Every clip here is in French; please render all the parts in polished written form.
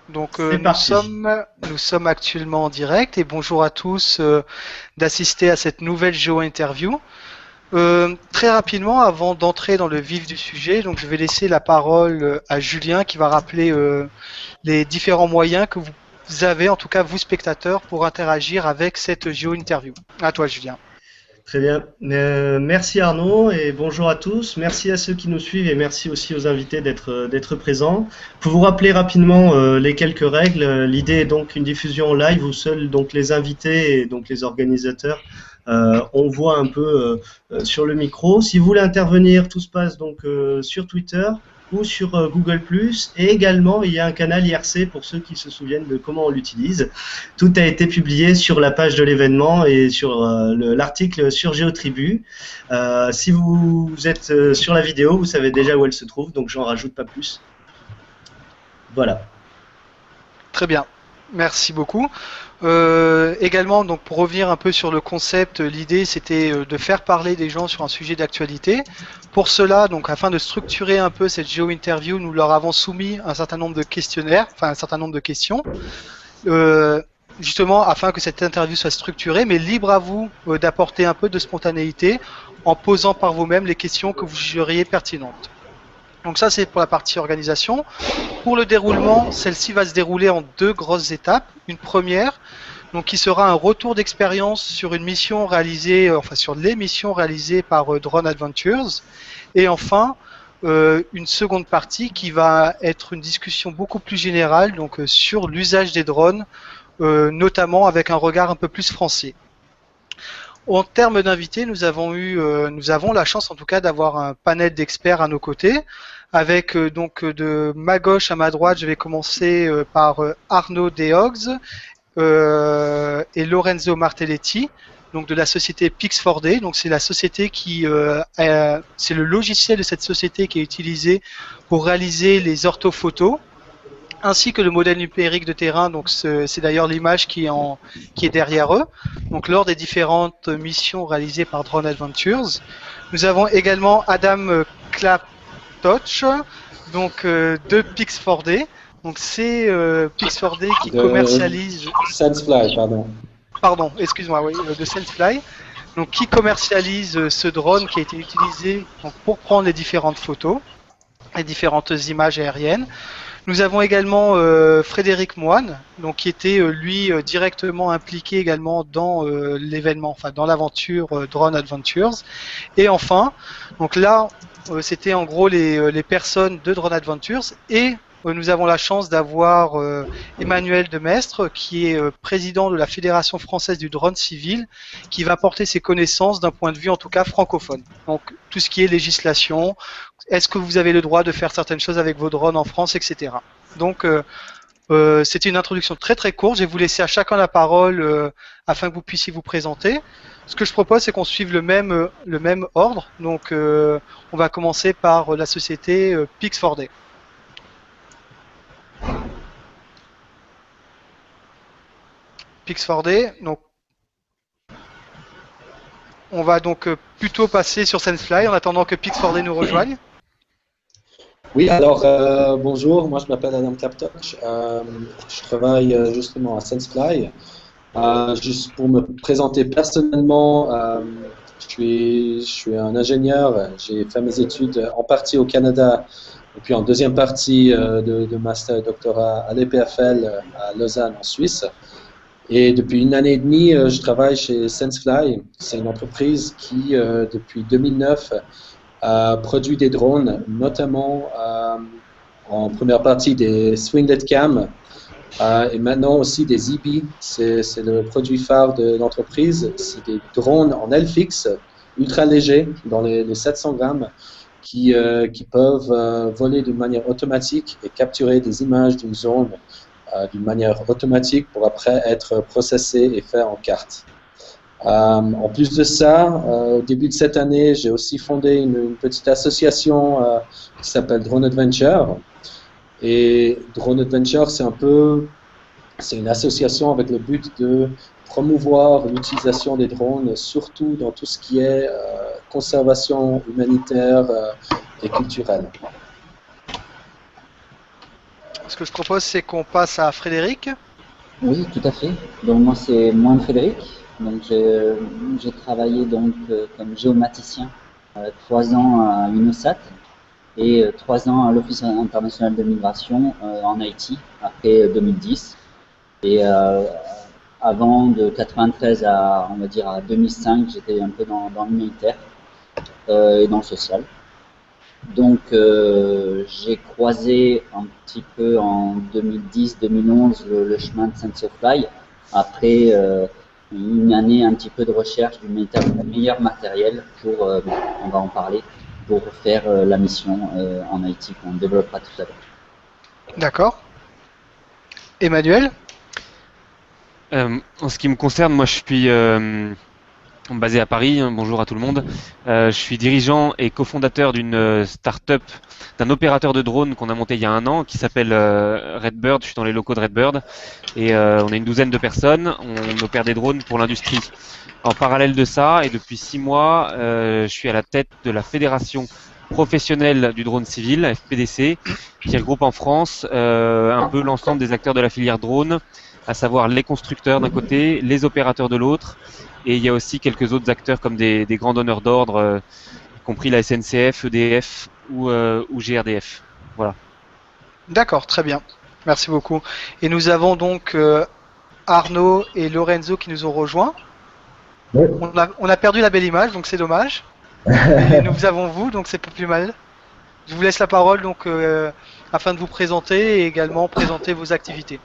Donc C'est parti. nous sommes actuellement en direct et bonjour à tous d'assister à cette nouvelle géo-interview. Très rapidement, avant d'entrer dans le vif du sujet, donc je vais laisser la parole à Julien qui va rappeler les différents moyens que vous avez, en tout cas vous spectateurs, pour interagir avec cette géo-interview. À toi Julien. Très bien. Merci Arnaud et bonjour à tous. Merci à ceux qui nous suivent et merci aussi aux invités d'être présents. Pour vous rappeler rapidement les quelques règles, l'idée est donc une diffusion en live où seuls donc les invités et donc les organisateurs on voit un peu sur le micro. Si vous voulez intervenir, tout se passe donc sur Twitter ou sur Google+. Et également, il y a un canal IRC pour ceux qui se souviennent de comment on l'utilise. Tout a été publié sur la page de l'événement et sur l'article sur GeoTribu. Si vous êtes sur la vidéo, vous savez déjà où elle se trouve, donc j'en rajoute pas plus. Voilà. Très bien. Merci beaucoup. Également, donc pour revenir un peu sur le concept, l'idée c'était de faire parler des gens sur un sujet d'actualité. Pour cela, donc afin de structurer un peu cette géo-interview, nous leur avons soumis un certain nombre de questionnaires, enfin un certain nombre de questions, euh, justement afin que cette interview soit structurée, mais libre à vous d'apporter un peu de spontanéité en posant par vous-même les questions que vous jugeriez pertinentes. Donc ça c'est pour la partie organisation. Pour le déroulement, celle-ci va se dérouler en deux grosses étapes. Une première, donc qui sera un retour d'expérience sur une mission réalisée, enfin sur les missions réalisées par Drone Adventures. Et enfin, une seconde partie qui va être une discussion beaucoup plus générale, donc sur l'usage des drones, notamment avec un regard un peu plus français. En termes d'invités, nous avons la chance en tout cas d'avoir un panel d'experts à nos côtés. Avec donc de ma gauche à ma droite, je vais commencer par Arnaud Deogs et Lorenzo Martelletti, donc de la société Pix4D. Donc c'est la société c'est le logiciel de cette société qui est utilisé pour réaliser les orthophotos ainsi que le modèle numérique de terrain. Donc c'est d'ailleurs l'image qui est derrière eux. Donc lors des différentes missions réalisées par Drone Adventures, nous avons également Adam Klaptoch, donc de Pix4D. Donc c'est Pix4D qui De commercialise, SenseFly, pardon. pardon, excuse-moi, oui, de SenseFly, donc qui commercialise ce drone qui a été utilisé donc, pour prendre les différentes photos, les différentes images aériennes. Nous avons également Frédéric Moine, donc qui était lui directement impliqué également dans l'événement, enfin dans l'aventure Drone Adventures. Et enfin, donc là, c'était en gros les personnes de Drone Adventures et nous avons la chance d'avoir Emmanuel Demestre, qui est président de la Fédération française du drone civil, qui va porter ses connaissances d'un point de vue en tout cas francophone. Donc tout ce qui est législation, est-ce que vous avez le droit de faire certaines choses avec vos drones en France, etc. Donc c'était une introduction très très courte. Je vais vous laisser à chacun la parole afin que vous puissiez vous présenter. Ce que je propose, c'est qu'on suive le même ordre. Donc on va commencer par la société Pix4D. Pix4D, donc on va donc plutôt passer sur SenseFly en attendant que Pix4D nous rejoigne. Oui, alors bonjour, moi je m'appelle Adam Klaptoch, je travaille justement à SenseFly. Juste pour me présenter personnellement, je suis un ingénieur, j'ai fait mes études en partie au Canada et puis en deuxième partie de master et doctorat à l'EPFL à Lausanne en Suisse. Et depuis une année et demie, je travaille chez SenseFly. C'est une entreprise qui, depuis 2009, produit des drones, notamment en première partie des Swinglet Cam et maintenant aussi des EB. C'est le produit phare de l'entreprise. C'est des drones en aile fixe, ultra légers, dans les 700 grammes, qui peuvent voler d'une manière automatique et capturer des images d'une zone d'une manière automatique pour après être processé et fait en carte. En plus de ça, au début de cette année, j'ai aussi fondé une petite association qui s'appelle Drone Adventure. Et Drone Adventure, c'est une association avec le but de promouvoir l'utilisation des drones, surtout dans tout ce qui est conservation humanitaire et culturelle. Ce que je propose, c'est qu'on passe à Frédéric. Oui, tout à fait. Donc moi c'est Frédéric. Donc j'ai travaillé donc comme géomaticien 3 ans à UNOSAT et 3 ans à l'Office international de migration en Haïti après 2010. Et avant de 93 à on va dire à 2005, j'étais un peu dans l'humanitaire et dans le social. Donc j'ai croisé un petit peu en 2010-2011 le chemin de Sensefly après une année un petit peu de recherche du meilleur matériel pour, on va en parler, pour faire la mission en Haïti qu'on développera tout à l'heure. D'accord. Emmanuel. En ce qui me concerne, moi je suis basé à Paris. Bonjour à tout le monde. Je suis dirigeant et cofondateur d'une start-up, d'un opérateur de drone qu'on a monté il y a 1 an qui s'appelle Redbird. Je suis dans les locaux de Redbird et on est une douzaine de personnes. On opère des drones pour l'industrie. En parallèle de ça, et depuis 6 mois, je suis à la tête de la Fédération professionnelle du drone civil, FPDC, qui regroupe en France un peu l'ensemble des acteurs de la filière drone, à savoir les constructeurs d'un côté, les opérateurs de l'autre, et il y a aussi quelques autres acteurs comme des grands donneurs d'ordre, y compris la SNCF, EDF ou GRDF. Voilà. D'accord, très bien. Merci beaucoup. Et nous avons donc Arnaud et Lorenzo qui nous ont rejoints. Oui. On a perdu la belle image, donc c'est dommage. Et nous avons vous, donc c'est pas plus mal. Je vous laisse la parole donc afin de vous présenter et également présenter vos activités.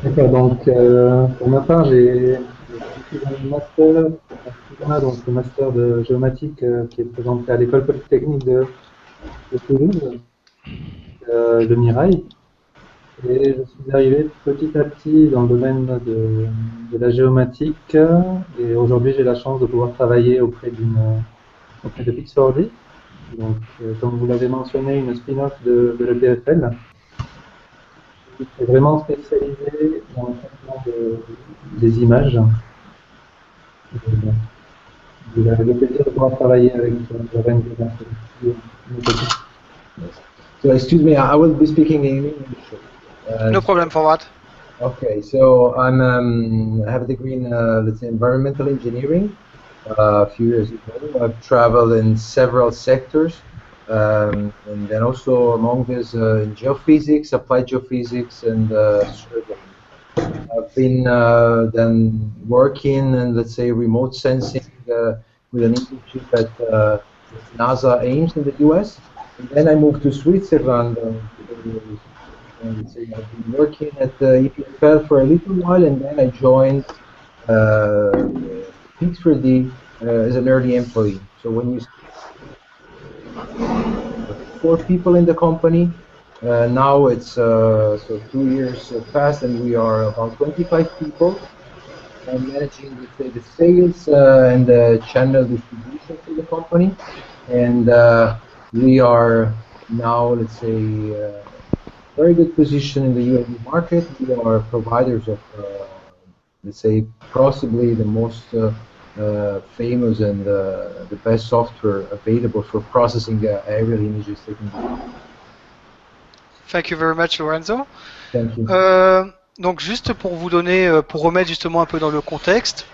D'accord, donc pour ma part, j'ai un master, donc le master de géomatique qui est présenté à l'école polytechnique de Toulouse, de Mirail. Et je suis arrivé petit à petit dans le domaine de la géomatique et aujourd'hui j'ai la chance de pouvoir travailler auprès de Pixorly, donc comme vous l'avez mentionné, une spin-off de l'EPFL. Je suis vraiment spécialisé dans le traitement des images. J'ai le plaisir de pouvoir travailler avec Lorenzo. So excuse me, I will be speaking in English. No problem for that. Okay, so I have a degree in let's say environmental engineering. A few years ago, I've traveled in several sectors, and then also among these in geophysics, applied geophysics, and surveying. I've been then working in let's say remote sensing with an internship at NASA Ames in the US. And then I moved to Switzerland. Let's say I've been working at the EPFL for a little while, and then I joined Pix3D as an early employee. So when you 4 people in the company, now it's so 2 years passed, and we are about 25 people. I'm managing the sales and the channel distribution for the company, and we are now, let's say, very good position in the UAV market. We are providers of, let's say, possibly the most famous and the best software available for processing aerial images taken. Thank you very much, Lorenzo. Thank you. Donc juste pour vous donner, pour remettre justement un peu dans le contexte,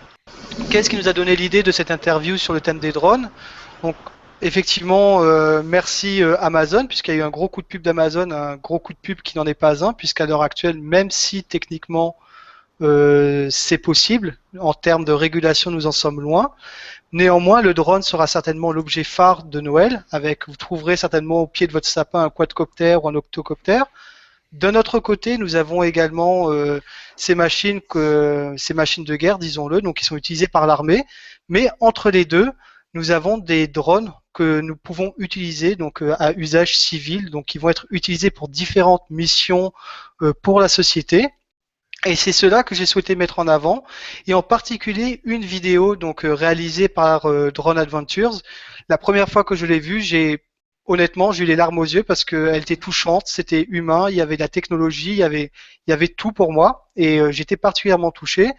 qu'est-ce qui nous a donné l'idée de cette interview sur le thème des drones? Donc effectivement, merci Amazon, puisqu'il y a eu un gros coup de pub d'Amazon, un gros coup de pub qui n'en est pas un, puisqu'à l'heure actuelle, même si techniquement c'est possible, en termes de régulation nous en sommes loin, néanmoins le drone sera certainement l'objet phare de Noël, vous trouverez certainement au pied de votre sapin un quadcoptère ou un octocoptère. D'un autre côté, nous avons également ces machines de guerre, disons-le, donc qui sont utilisées par l'armée. Mais entre les deux, nous avons des drones que nous pouvons utiliser donc à usage civil, donc qui vont être utilisés pour différentes missions pour la société. Et c'est cela que j'ai souhaité mettre en avant, et en particulier une vidéo donc réalisée par Drone Adventures. La première fois que je l'ai vue, honnêtement, j'ai eu les larmes aux yeux parce qu'elle était touchante, c'était humain, il y avait de la technologie, il y avait tout pour moi, et j'étais particulièrement touché.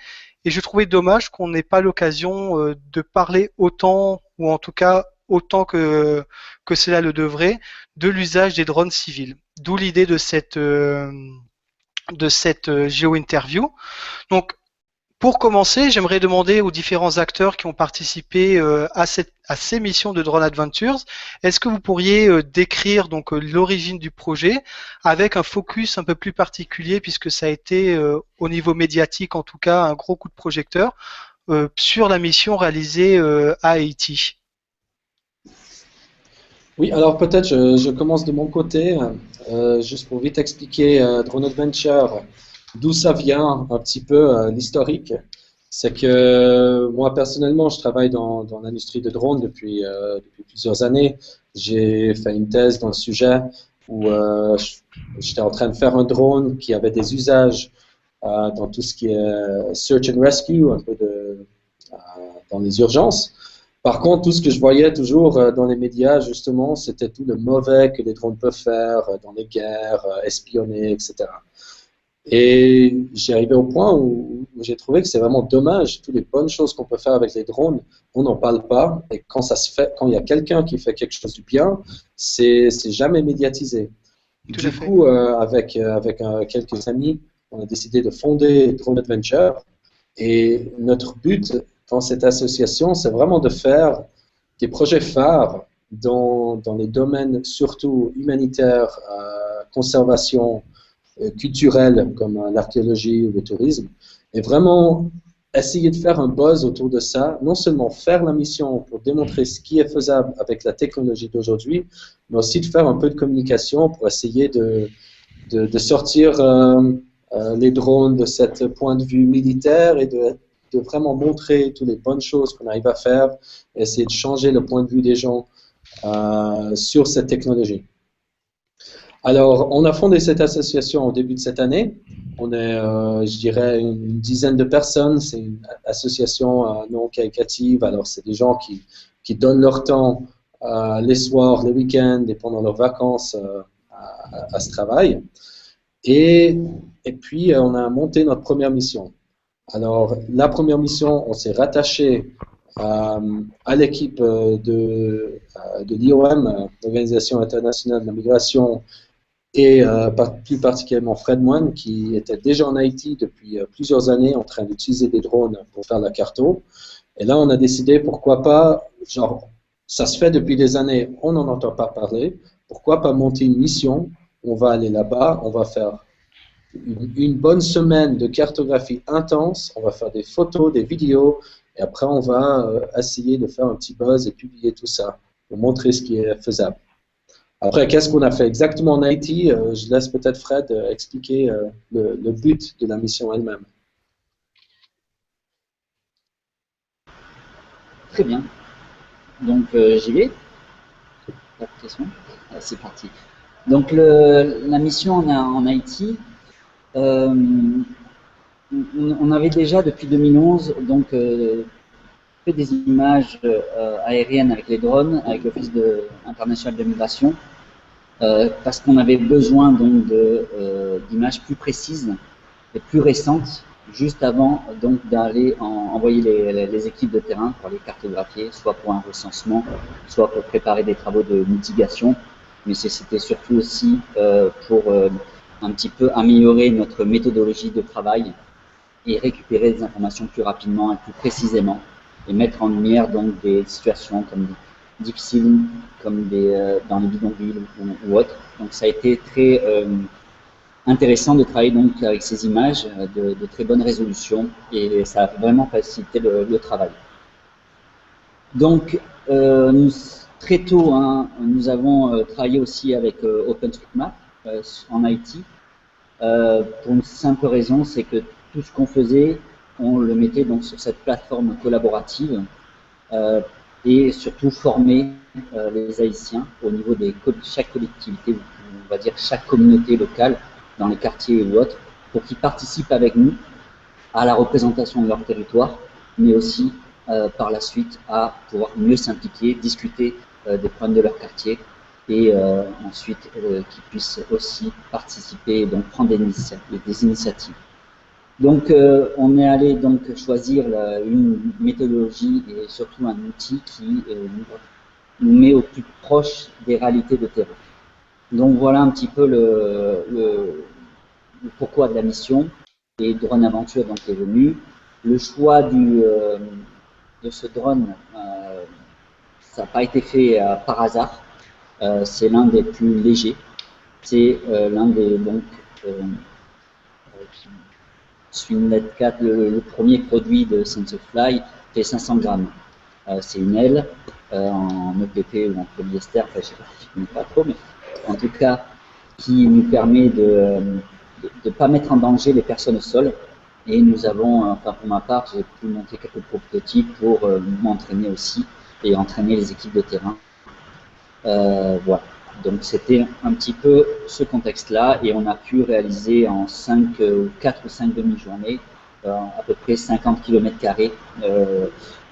Et je trouvais dommage qu'on n'ait pas l'occasion de parler autant, ou en tout cas autant que cela le devrait de l'usage des drones civils. D'où l'idée de cette géo-interview. Donc, pour commencer, j'aimerais demander aux différents acteurs qui ont participé à ces missions de Drone Adventures, est-ce que vous pourriez décrire donc l'origine du projet avec un focus un peu plus particulier puisque ça a été au niveau médiatique en tout cas un gros coup de projecteur sur la mission réalisée à Haïti. Oui, alors peut-être je commence de mon côté, juste pour vite expliquer Drone Adventure, d'où ça vient un petit peu l'historique. C'est que moi personnellement, je travaille dans l'industrie de drones depuis plusieurs années. J'ai fait une thèse dans le sujet où j'étais en train de faire un drone qui avait des usages dans tout ce qui est search and rescue, un peu dans les urgences. Par contre, tout ce que je voyais toujours dans les médias, justement, c'était tout le mauvais que les drones peuvent faire dans les guerres, espionner, etc. Et j'ai arrivé au point où j'ai trouvé que c'est vraiment dommage, toutes les bonnes choses qu'on peut faire avec les drones, on n'en parle pas, et quand ça se fait, quand il y a quelqu'un qui fait quelque chose du bien, c'est jamais médiatisé. Du coup, avec quelques amis, on a décidé de fonder Drone Adventure, et notre but dans cette association, c'est vraiment de faire des projets phares dans les domaines surtout humanitaires, conservation, culturelle comme l'archéologie ou le tourisme, et vraiment essayer de faire un buzz autour de ça, non seulement faire la mission pour démontrer ce qui est faisable avec la technologie d'aujourd'hui, mais aussi de faire un peu de communication pour essayer de sortir les drones de ce point de vue militaire et de vraiment montrer toutes les bonnes choses qu'on arrive à faire, et essayer de changer le point de vue des gens sur cette technologie. Alors, on a fondé cette association au début de cette année. On est, je dirais, une dizaine de personnes. C'est une association non caritative. Alors, c'est des gens qui donnent leur temps les soirs, les week-ends et pendant leurs vacances à ce travail. Et puis, on a monté notre première mission. Alors, la première mission, on s'est rattaché à l'équipe de l'IOM, l'Organisation internationale de la migration, et plus particulièrement Fred Moine, qui était déjà en Haïti depuis plusieurs années en train d'utiliser des drones pour faire la carto. Et là, on a décidé, pourquoi pas, genre, ça se fait depuis des années, on n'en entend pas parler, pourquoi pas monter une mission, on va aller là-bas, on va faire une bonne semaine de cartographie intense, on va faire des photos, des vidéos, et après on va essayer de faire un petit buzz et publier tout ça, pour montrer ce qui est faisable. Après, qu'est-ce qu'on a fait exactement en Haïti? Je laisse peut-être Fred expliquer le but de la mission elle-même. Très bien. Donc, j'y vais. Pas de questions? C'est parti. Donc, la mission en Haïti, on avait déjà depuis 2011 donc, fait des images aériennes avec les drones, avec l'Office international de migration, parce qu'on avait besoin donc d'images plus précises et plus récentes, juste avant donc d'aller envoyer les équipes de terrain pour les cartographier, soit pour un recensement, soit pour préparer des travaux de mitigation, mais c'était surtout aussi pour un petit peu améliorer notre méthodologie de travail et récupérer des informations plus rapidement et plus précisément, et mettre en lumière donc des situations comme difficiles, comme dans les bidonvilles ou autres. Donc ça a été très intéressant de travailler donc avec ces images de très bonne résolution, et ça a vraiment facilité le travail. Donc très tôt, nous avons travaillé aussi avec OpenStreetMap en Haïti, pour une simple raison, c'est que tout ce qu'on faisait, on le mettait donc sur cette plateforme collaborative, et surtout former les Haïtiens au niveau de chaque collectivité, on va dire chaque communauté locale, dans les quartiers ou autres, pour qu'ils participent avec nous à la représentation de leur territoire, mais aussi par la suite à pouvoir mieux s'impliquer, discuter des problèmes de leur quartier, et ensuite qu'ils puissent aussi participer et donc prendre des initiatives. Donc on est allé donc choisir une méthodologie et surtout un outil qui nous nous met au plus proche des réalités de terrain. Donc voilà un petit peu le pourquoi de la mission et Drone Aventure donc est venu. Le choix de ce drone, ça n'a pas été fait par hasard. C'est l'un des plus légers. C'est l'un des Swinglet 4, le premier produit de SensorFly, fait 500 grammes. C'est une aile en EPP ou en polyester, enfin, je ne connais pas trop, mais en tout cas, qui nous permet de ne pas mettre en danger les personnes au sol. Et nous avons, enfin pour ma part, j'ai pu monter quelques prototypes pour m'entraîner aussi et entraîner les équipes de terrain. Voilà. Donc c'était un petit peu ce contexte-là et on a pu réaliser en 4 ou 5 demi-journées à peu près 50 km².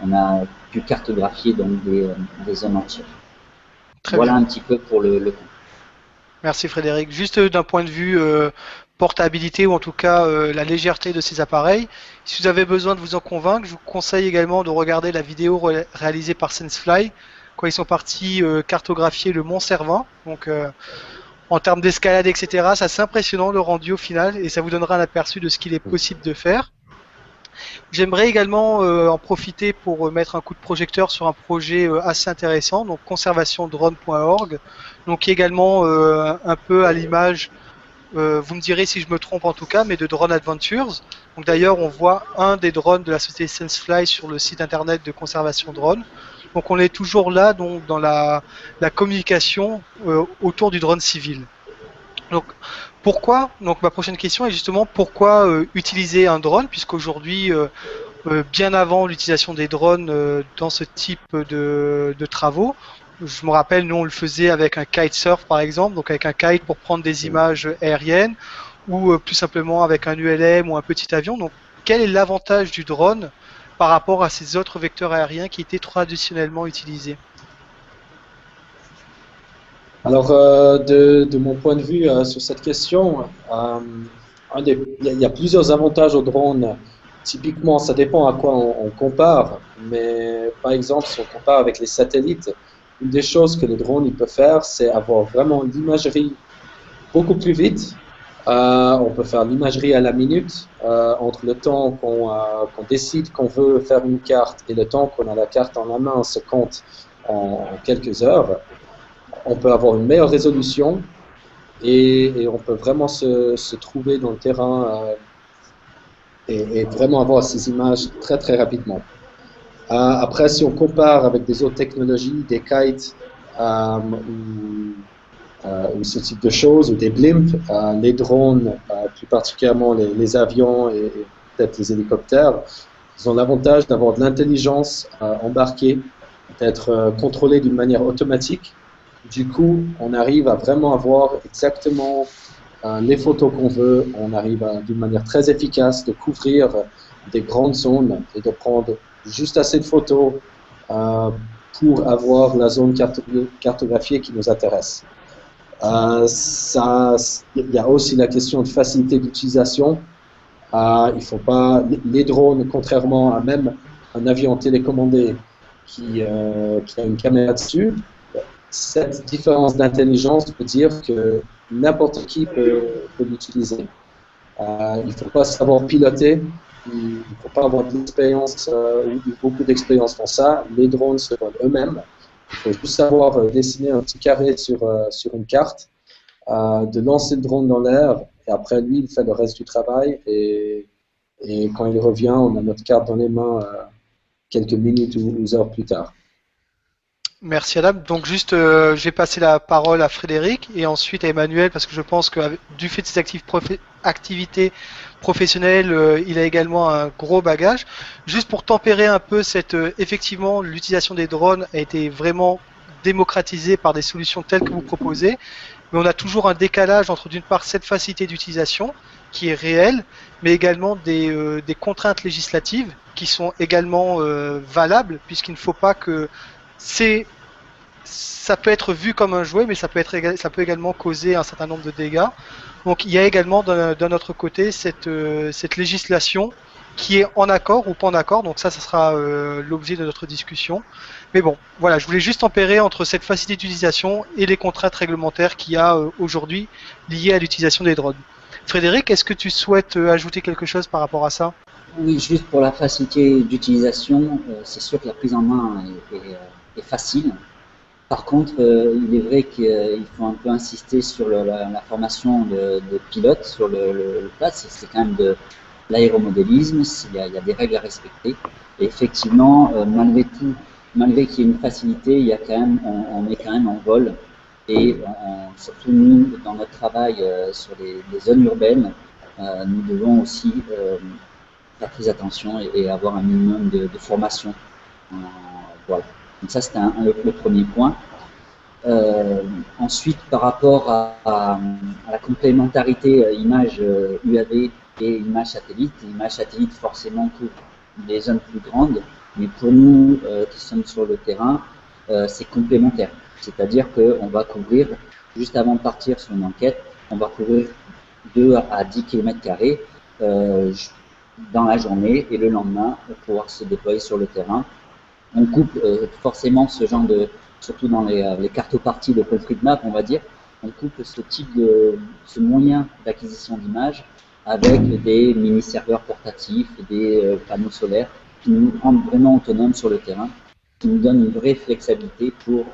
On a pu cartographier donc des zones entières. Très voilà bien. Un petit peu pour le compte. Merci Frédéric. Juste d'un point de vue portabilité ou en tout cas la légèreté de ces appareils, si vous avez besoin de vous en convaincre, je vous conseille également de regarder la vidéo réalisée par SenseFly quand ils sont partis cartographier le Mont Cervin. Donc en termes d'escalade, etc., c'est assez impressionnant le rendu au final et ça vous donnera un aperçu de ce qu'il est possible de faire. J'aimerais également en profiter pour mettre un coup de projecteur sur un projet assez intéressant, donc conservationdrone.org, donc qui est également un peu à l'image, vous me direz si je me trompe en tout cas, mais de Drone Adventures. Donc d'ailleurs, on voit un des drones de la société SenseFly sur le site internet de Conservation Drone. Donc on est toujours là donc dans la communication autour du drone civil. Donc pourquoi, donc ma prochaine question est justement pourquoi utiliser un drone, puisqu'aujourd'hui, bien avant l'utilisation des drones dans ce type de travaux, je me rappelle, nous on le faisait avec un kitesurf par exemple, donc avec un kite pour prendre des images aériennes, ou plus simplement avec un ULM ou un petit avion. Donc quel est l'avantage du drone par rapport à ces autres vecteurs aériens qui étaient traditionnellement utilisés? Alors, de mon point de vue sur cette question, il y a plusieurs avantages au drone. Typiquement, ça dépend à quoi on compare, mais par exemple, si on compare avec les satellites, une des choses que le drone il peut faire, c'est avoir vraiment l'imagerie beaucoup plus vite. On peut faire l'imagerie à la minute, entre le temps qu'on décide qu'on veut faire une carte et le temps qu'on a la carte en la main se compte en quelques heures. On peut avoir une meilleure résolution et on peut vraiment se trouver dans le terrain et vraiment avoir ces images très très rapidement. Après, si on compare avec des autres technologies, des kites ou ce type de choses, ou des blimps, les drones, plus particulièrement les avions et peut-être les hélicoptères, ils ont l'avantage d'avoir de l'intelligence embarquée, d'être contrôlés d'une manière automatique. Du coup, on arrive à vraiment avoir exactement les photos qu'on veut. On arrive d'une manière très efficace de couvrir des grandes zones et de prendre juste assez de photos pour avoir la zone cartographiée qui nous intéresse. Il y a aussi la question de facilité d'utilisation. Il faut pas les drones, contrairement à même un avion télécommandé qui a une caméra dessus. Cette différence d'intelligence peut dire que n'importe qui peut l'utiliser. Il ne faut pas savoir piloter, il ne faut pas avoir de l'expérience ou beaucoup d'expérience dans ça. Les drones se volent eux-mêmes. Il faut juste savoir dessiner un petit carré sur une carte, de lancer le drone dans l'air, et après lui, il fait le reste du travail. Et quand il revient, on a notre carte dans les mains quelques minutes ou heures plus tard. Merci Adam. Donc juste, je vais passer la parole à Frédéric et ensuite à Emmanuel parce que je pense que du fait de ses activités professionnelles, il a également un gros bagage. Juste pour tempérer un peu effectivement, l'utilisation des drones a été vraiment démocratisée par des solutions telles que vous proposez, mais on a toujours un décalage entre d'une part cette facilité d'utilisation qui est réelle, mais également des contraintes législatives qui sont également valables puisqu'il ne faut pas que ça peut être vu comme un jouet, mais ça peut également causer un certain nombre de dégâts. Donc il y a également d'un autre côté cette législation qui est en accord ou pas en accord. Donc ça sera l'objet de notre discussion. Mais bon, voilà, je voulais juste tempérer entre cette facilité d'utilisation et les contraintes réglementaires qu'il y a aujourd'hui liées à l'utilisation des drones. Frédéric, est-ce que tu souhaites ajouter quelque chose par rapport à ça? Oui, juste pour la facilité d'utilisation, c'est sûr que la prise en main est facile. Par contre, il est vrai qu'il faut un peu insister sur la formation de pilote sur le plat. C'est quand même de l'aéromodélisme, il y a des règles à respecter. Et effectivement, malgré tout, malgré qu'il y ait une facilité, il y a quand même, on est quand même en vol. Et surtout nous, dans notre travail sur les zones urbaines, nous devons aussi faire très attention et avoir un minimum de formation. Voilà. Donc ça, c'était le premier point. Ensuite, par rapport à la complémentarité image UAV et image satellite, l'image satellite forcément couvre des zones plus grandes, mais pour nous qui sommes sur le terrain, c'est complémentaire. C'est-à-dire qu'on va couvrir, juste avant de partir sur une enquête, on va couvrir 2 à 10 km² dans la journée et le lendemain, pour pouvoir se déployer sur le terrain. On coupe forcément ce genre de, surtout dans les cartoparties d'OpenStreetMap, on va dire, on coupe ce moyen d'acquisition d'images avec des mini-serveurs portatifs, des panneaux solaires qui nous rendent vraiment autonomes sur le terrain, qui nous donnent une vraie flexibilité pour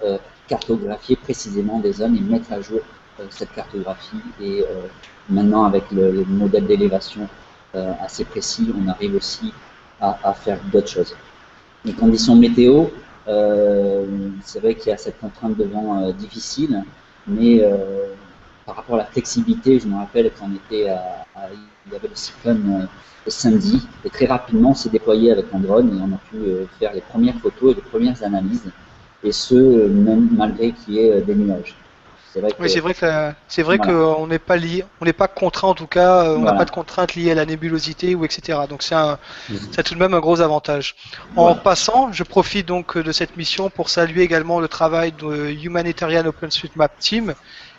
cartographier précisément des zones et mettre à jour cette cartographie. Et maintenant, avec le modèle d'élévation assez précis, on arrive aussi à faire d'autres choses. Les conditions météo, c'est vrai qu'il y a cette contrainte de vent difficile, mais par rapport à la flexibilité, je me rappelle quand il y avait le cyclone le samedi, et très rapidement on s'est déployé avec un drone et on a pu faire les premières photos et les premières analyses, et ce, même malgré qu'il y ait des nuages. Oui, c'est vrai qu'on n'est pas lié, on n'est pas contraint en tout cas, on n'a pas de contraintes liées à la nébulosité ou etc. Donc ça a tout de même un gros avantage. En passant, je profite donc de cette mission pour saluer également le travail de Humanitarian OpenStreetMap Team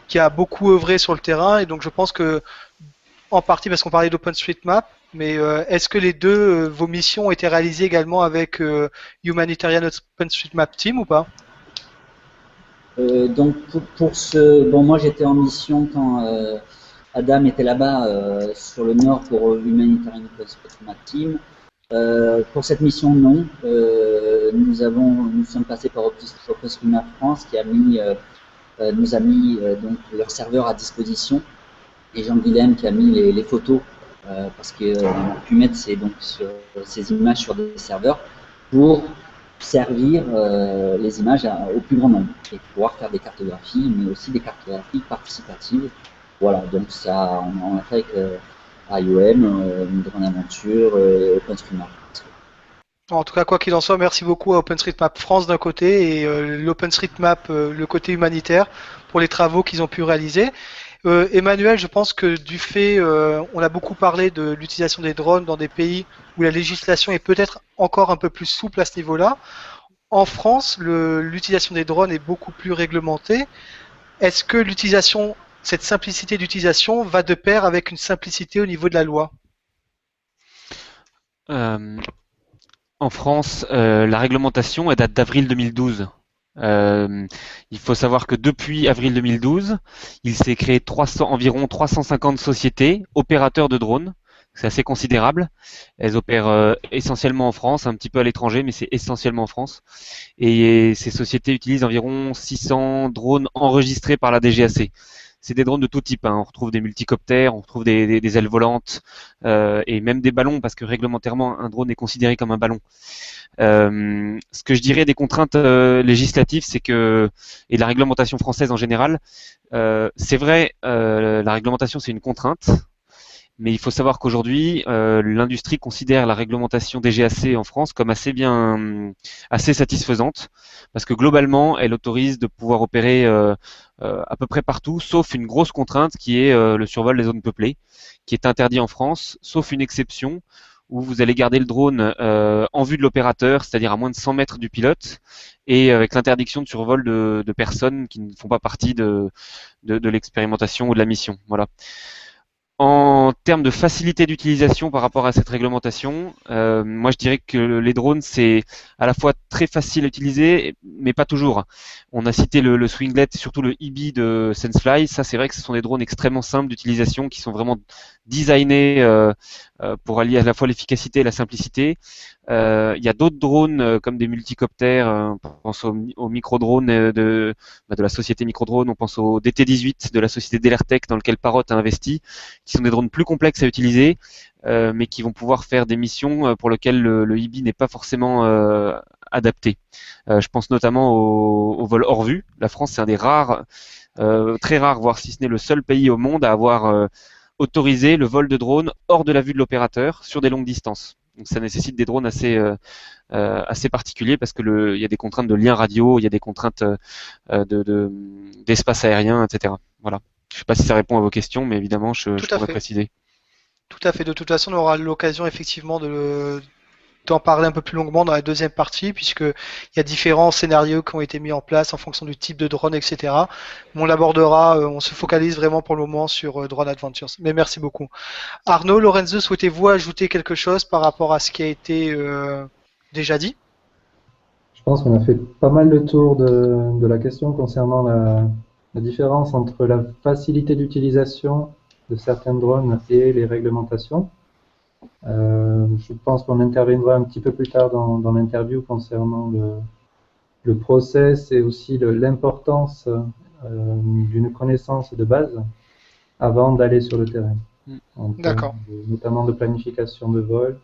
qui a beaucoup œuvré sur le terrain et donc je pense que en partie parce qu'on parlait d'OpenStreetMap, mais est-ce que les deux vos missions ont été réalisées également avec Humanitarian OpenStreetMap Team ou pas? Donc moi j'étais en mission quand Adam était là-bas sur le nord pour Humanitarian OpenStreetMap Team. Pour cette mission, non. Nous sommes passés par OpenStreetMap France qui nous a mis donc leur serveur à disposition, et Jean-Guilhem qui a mis les photos parce qu'on a pu mettre ces images sur des serveurs pour servir les images au plus grand nombre et pouvoir faire des cartographies, mais aussi des cartographies participatives. Voilà, donc ça, on a fait avec IOM, Drone Aventure, OpenStreetMap. En tout cas, quoi qu'il en soit, merci beaucoup à OpenStreetMap France d'un côté et l'OpenStreetMap, le côté humanitaire, pour les travaux qu'ils ont pu réaliser. Emmanuel, je pense que du fait, on a beaucoup parlé de l'utilisation des drones dans des pays où la législation est peut-être encore un peu plus souple à ce niveau-là. En France, l'utilisation des drones est beaucoup plus réglementée. Est-ce que cette simplicité d'utilisation va de pair avec une simplicité au niveau de la loi? En France, la réglementation elle date d'avril 2012. Il faut savoir que depuis avril 2012, il s'est créé environ 350 sociétés opérateurs de drones. C'est assez considérable. Elles opèrent essentiellement en France, un petit peu à l'étranger, mais c'est essentiellement en France. Et ces sociétés utilisent environ 600 drones enregistrés par la DGAC. C'est des drones de tout type, hein. On retrouve des multicoptères, on retrouve des ailes volantes et même des ballons, parce que réglementairement, un drone est considéré comme un ballon. Ce que je dirais des contraintes législatives, c'est que, et la réglementation française en général, c'est vrai, la réglementation c'est une contrainte, mais il faut savoir qu'aujourd'hui, l'industrie considère la réglementation DGAC en France comme assez satisfaisante, parce que globalement, elle autorise de pouvoir opérer à peu près partout, sauf une grosse contrainte qui est le survol des zones peuplées, qui est interdit en France, sauf une exception où vous allez garder le drone en vue de l'opérateur, c'est-à-dire à moins de 100 mètres du pilote, et avec l'interdiction de survol de personnes qui ne font pas partie de l'expérimentation ou de la mission. Voilà. en termes de facilité d'utilisation par rapport à cette réglementation, moi je dirais que les drones c'est à la fois très facile à utiliser, mais pas toujours. On a cité le Swinglet et surtout le eBee de Sensefly. Ça c'est vrai que ce sont des drones extrêmement simples d'utilisation qui sont vraiment designés pour allier à la fois l'efficacité et la simplicité. Il y a d'autres drones comme des multicoptères, on pense au micro-drone de la société Microdrone, on pense au DT-18 de la société Delertec dans lequel Parrot a investi, qui sont des drones plus complexes à utiliser, mais qui vont pouvoir faire des missions pour lesquelles le eBee n'est pas forcément adapté. Je pense notamment au vol hors vue. La France, c'est un des rares, très rares, voire si ce n'est le seul pays au monde à avoir autorisé le vol de drones hors de la vue de l'opérateur sur des longues distances. Donc ça nécessite des drones assez particuliers parce que il y a des contraintes de lien radio, il y a des contraintes d'espace aérien, etc. Voilà. Je ne sais pas si ça répond à vos questions, mais évidemment, je pourrais préciser. Tout à fait. De toute façon, on aura l'occasion effectivement d'en parler un peu plus longuement dans la deuxième partie, puisqu'il y a différents scénarios qui ont été mis en place en fonction du type de drone, etc. On l'abordera, on se focalise vraiment pour le moment sur Drone Adventures. Mais merci beaucoup. Arnaud, Lorenzo, souhaitez-vous ajouter quelque chose par rapport à ce qui a été déjà dit? Je pense qu'on a fait pas mal le tour de la question concernant la différence entre la facilité d'utilisation de certains drones et les réglementations. Je pense qu'on interviendra un petit peu plus tard dans l'interview concernant le process et aussi l'importance d'une connaissance de base avant d'aller sur le terrain. D'accord. Notamment de planification de vol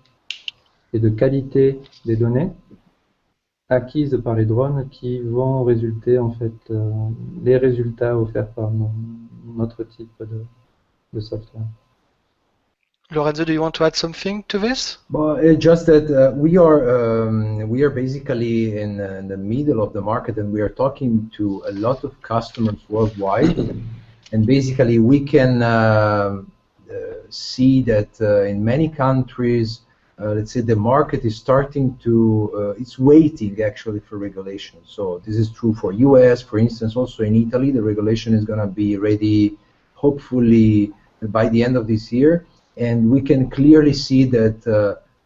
et de qualité des données acquises par les drones qui vont résulter en fait les résultats offerts par notre type de software. Lorenzo, do you want to add something to this? Well, just that we are basically in the middle of the market, and we are talking to a lot of customers worldwide, and basically we can see that in many countries, let's say the market is starting to, it's waiting actually for regulation. So this is true for US, for instance, also in Italy, the regulation is going to be ready hopefully by the end of this year. And we can clearly see that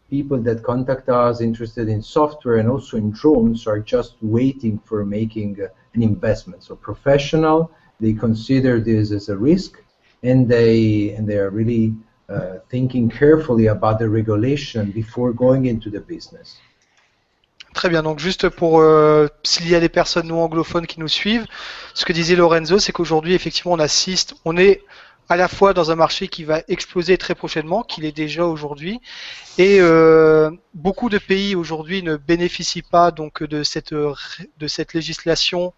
people that contact us interested in software and also in drones are just waiting for making an investment. So professional, they consider this as a risk, and they are really thinking carefully about the regulation before going into the business. Très bien, donc juste pour s'il y a des personnes non anglophones qui nous suivent, ce que disait Lorenzo, c'est qu'aujourd'hui effectivement on est à la fois dans un marché qui va exploser très prochainement, qu'il est déjà aujourd'hui, et beaucoup de pays aujourd'hui ne bénéficient pas donc de cette législation